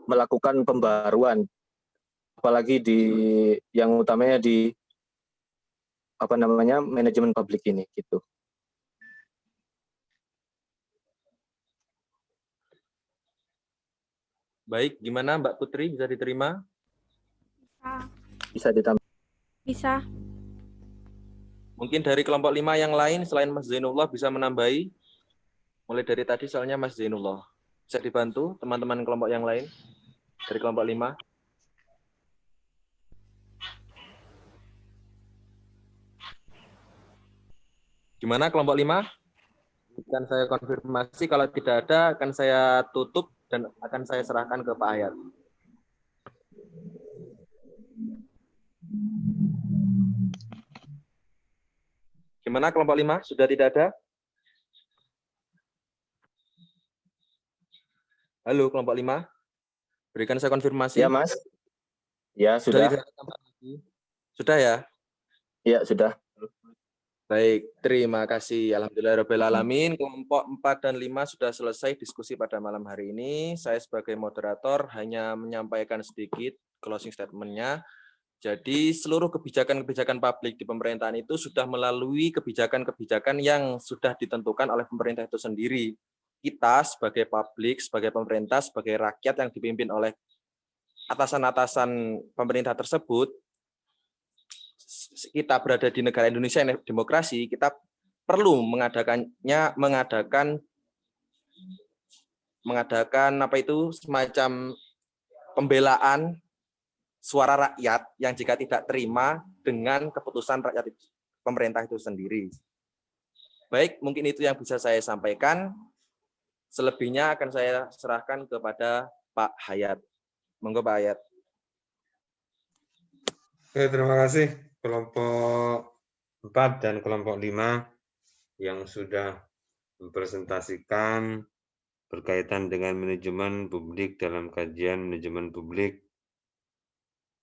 melakukan pembaruan, apalagi yang utamanya di manajemen publik ini gitu. Baik, gimana Mbak Putri, bisa diterima? Bisa ditambah. Bisa. Mungkin dari kelompok 5 yang lain selain Mas Zainullah bisa menambahi. Mulai dari tadi soalnya Mas Zainullah. Bisa dibantu teman-teman kelompok yang lain dari kelompok 5. Gimana kelompok 5? Akan saya konfirmasi, kalau tidak ada akan saya tutup dan akan saya serahkan ke Pak Hayat. Gimana kelompok 5? Sudah tidak ada? Halo kelompok 5. Berikan saya konfirmasi. Ya Mas. Ya sudah. Sudah ya? Ya sudah. Baik, terima kasih. Alhamdulillahirrahmanirrahim. Kelompok 4 dan 5 sudah selesai diskusi pada malam hari ini. Saya sebagai moderator hanya menyampaikan sedikit closing statement-nya. Jadi seluruh kebijakan-kebijakan publik di pemerintahan itu sudah melalui kebijakan-kebijakan yang sudah ditentukan oleh pemerintah itu sendiri. Kita sebagai publik, sebagai pemerintah, sebagai rakyat yang dipimpin oleh atasan-atasan pemerintah tersebut, kita berada di negara Indonesia yang demokrasi, kita perlu mengadakan apa itu semacam pembelaan suara rakyat yang jika tidak terima dengan keputusan rakyat pemerintah itu sendiri. Baik, mungkin itu yang bisa saya sampaikan. Selebihnya akan saya serahkan kepada Pak Hayat. Monggo Pak Hayat. Oke, terima kasih kelompok 4 dan kelompok 5 yang sudah mempresentasikan berkaitan dengan manajemen publik dalam kajian manajemen publik,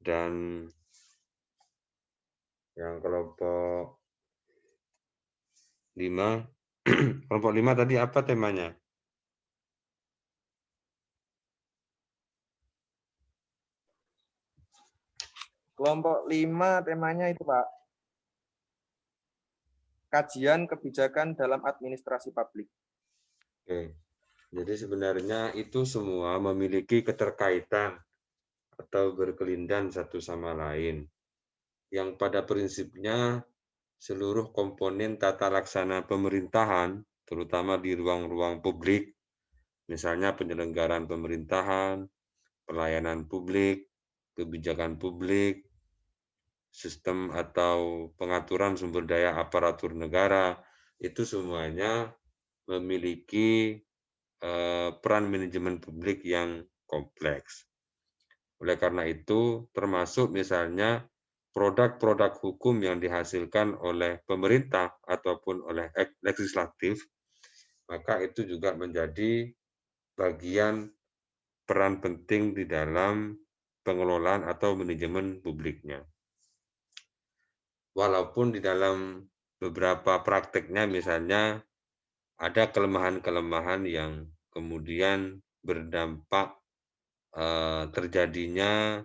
dan yang kelompok 5 kelompok 5 tadi apa temanya? Kelompok 5 temanya itu Pak, kajian kebijakan dalam administrasi publik. Oke. Jadi sebenarnya itu semua memiliki keterkaitan atau berkelindan satu sama lain. Yang pada prinsipnya seluruh komponen tata laksana pemerintahan, terutama di ruang-ruang publik, misalnya penyelenggaraan pemerintahan, pelayanan publik, kebijakan publik, sistem atau pengaturan sumber daya aparatur negara, itu semuanya memiliki peran manajemen publik yang kompleks. Oleh karena itu, termasuk misalnya produk-produk hukum yang dihasilkan oleh pemerintah ataupun oleh legislatif, maka itu juga menjadi bagian peran penting di dalam pengelolaan atau manajemen publiknya. Walaupun di dalam beberapa prakteknya misalnya ada kelemahan-kelemahan yang kemudian berdampak terjadinya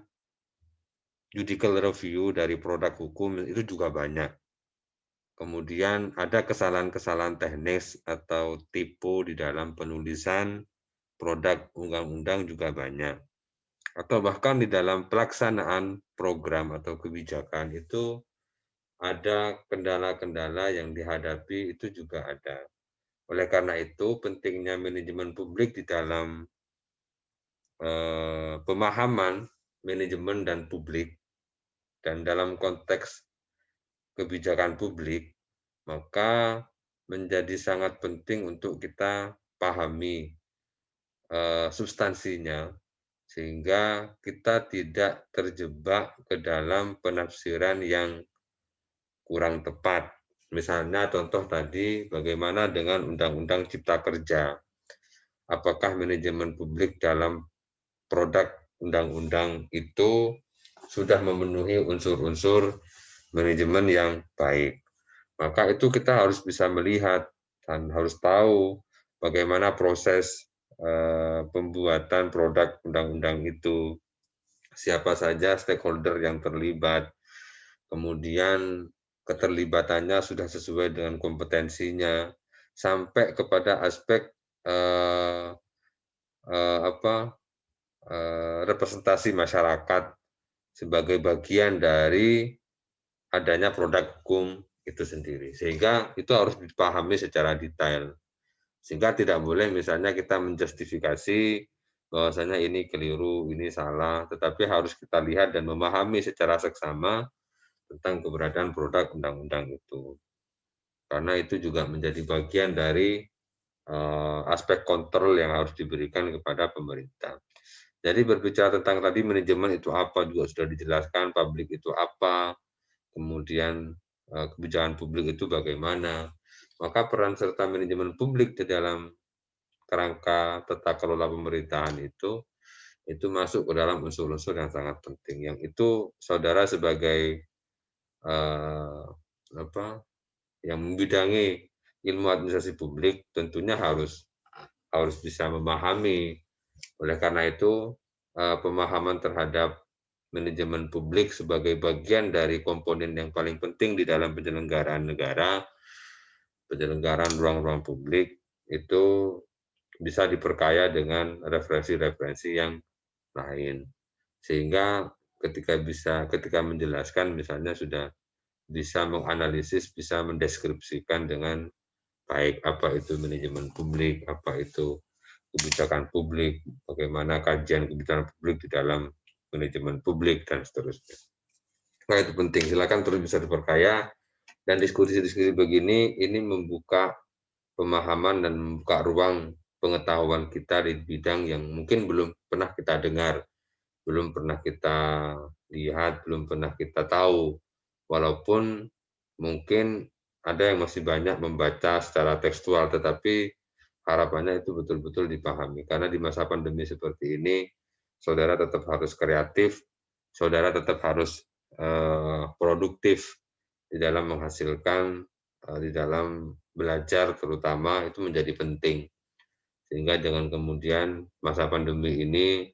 judicial review dari produk hukum, itu juga banyak. Kemudian ada kesalahan-kesalahan teknis atau tipu di dalam penulisan produk undang-undang juga banyak. Atau bahkan di dalam pelaksanaan program atau kebijakan itu ada kendala-kendala yang dihadapi, itu juga ada. Oleh karena itu, pentingnya manajemen publik di dalam pemahaman manajemen dan publik, dan dalam konteks kebijakan publik, maka menjadi sangat penting untuk kita pahami substansinya, sehingga kita tidak terjebak ke dalam penafsiran yang kurang tepat. Misalnya contoh tadi, bagaimana dengan Undang-Undang Cipta Kerja? Apakah manajemen publik dalam produk undang-undang itu sudah memenuhi unsur-unsur manajemen yang baik? Maka itu kita harus bisa melihat dan harus tahu bagaimana proses pembuatan produk undang-undang itu, siapa saja stakeholder yang terlibat, kemudian keterlibatannya sudah sesuai dengan kompetensinya, sampai kepada aspek representasi masyarakat sebagai bagian dari adanya produk hukum itu sendiri. Sehingga itu harus dipahami secara detail. Sehingga tidak boleh misalnya kita menjustifikasi bahwasanya ini keliru, ini salah, tetapi harus kita lihat dan memahami secara seksama tentang keberadaan produk undang-undang itu. Karena itu juga menjadi bagian dari aspek kontrol yang harus diberikan kepada pemerintah. Jadi berbicara tentang tadi manajemen itu apa juga sudah dijelaskan, publik itu apa, kemudian kebijakan publik itu bagaimana. Maka peran serta manajemen publik di dalam kerangka tata kelola pemerintahan itu masuk ke dalam unsur-unsur yang sangat penting. Yang itu saudara sebagai yang membidangi ilmu administrasi publik tentunya harus bisa memahami. Oleh karena itu, pemahaman terhadap manajemen publik sebagai bagian dari komponen yang paling penting di dalam penyelenggaraan negara, penyelenggaraan ruang-ruang publik itu bisa diperkaya dengan referensi-referensi yang lain. Sehingga ketika menjelaskan misalnya sudah bisa menganalisis, bisa mendeskripsikan dengan baik apa itu manajemen publik, apa itu kebijakan publik, bagaimana kajian kebijakan publik di dalam manajemen publik, dan seterusnya. Nah, itu penting. Silakan terus bisa diperkaya, dan diskusi-diskusi begini ini membuka pemahaman dan membuka ruang pengetahuan kita di bidang yang mungkin belum pernah kita dengar, belum pernah kita lihat, belum pernah kita tahu. Walaupun mungkin ada yang masih banyak membaca secara tekstual, tetapi harapannya itu betul-betul dipahami. Karena di masa pandemi seperti ini, saudara tetap harus kreatif, saudara tetap harus produktif di dalam menghasilkan, di dalam belajar terutama itu menjadi penting. Sehingga dengan kemudian masa pandemi ini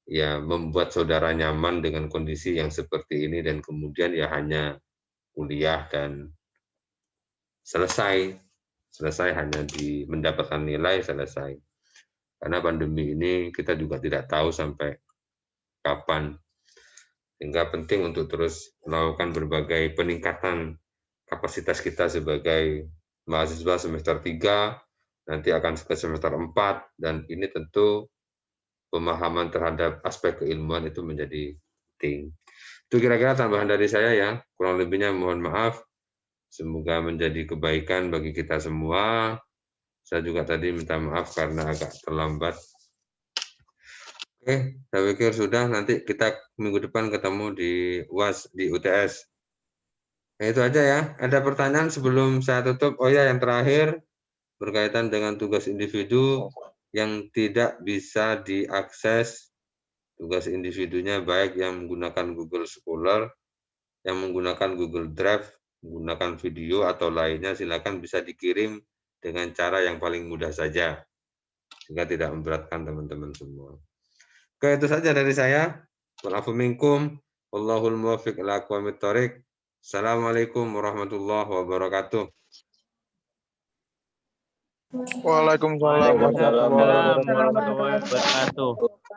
ya membuat saudara nyaman dengan kondisi yang seperti ini, dan kemudian ya hanya kuliah dan selesai hanya mendapatkan nilai selesai. Karena pandemi ini kita juga tidak tahu sampai kapan. Sehingga penting untuk terus melakukan berbagai peningkatan kapasitas kita sebagai mahasiswa semester 3, nanti akan ke semester 4, dan ini tentu pemahaman terhadap aspek keilmuan itu menjadi penting. Itu kira-kira tambahan dari saya ya. Kurang lebihnya mohon maaf. Semoga menjadi kebaikan bagi kita semua. Saya juga tadi minta maaf karena agak terlambat. Oke, saya pikir sudah. Nanti kita minggu depan ketemu di UAS, di UTS. Nah, itu aja ya. Ada pertanyaan sebelum saya tutup? Oh ya, yang terakhir berkaitan dengan tugas individu yang tidak bisa diakses. Tugas individunya baik yang menggunakan Google Scholar, yang menggunakan Google Drive, menggunakan video atau lainnya, silakan bisa dikirim dengan cara yang paling mudah saja, sehingga tidak memberatkan teman-teman semua. Oke, itu saja dari saya. Wa'alafu minkum, wallahul muwaffiq ila aqwamit thoriq. Assalamualaikum warahmatullahi wabarakatuh. Waalaikumsalam warahmatullahi wabarakatuh. wabarakatuh.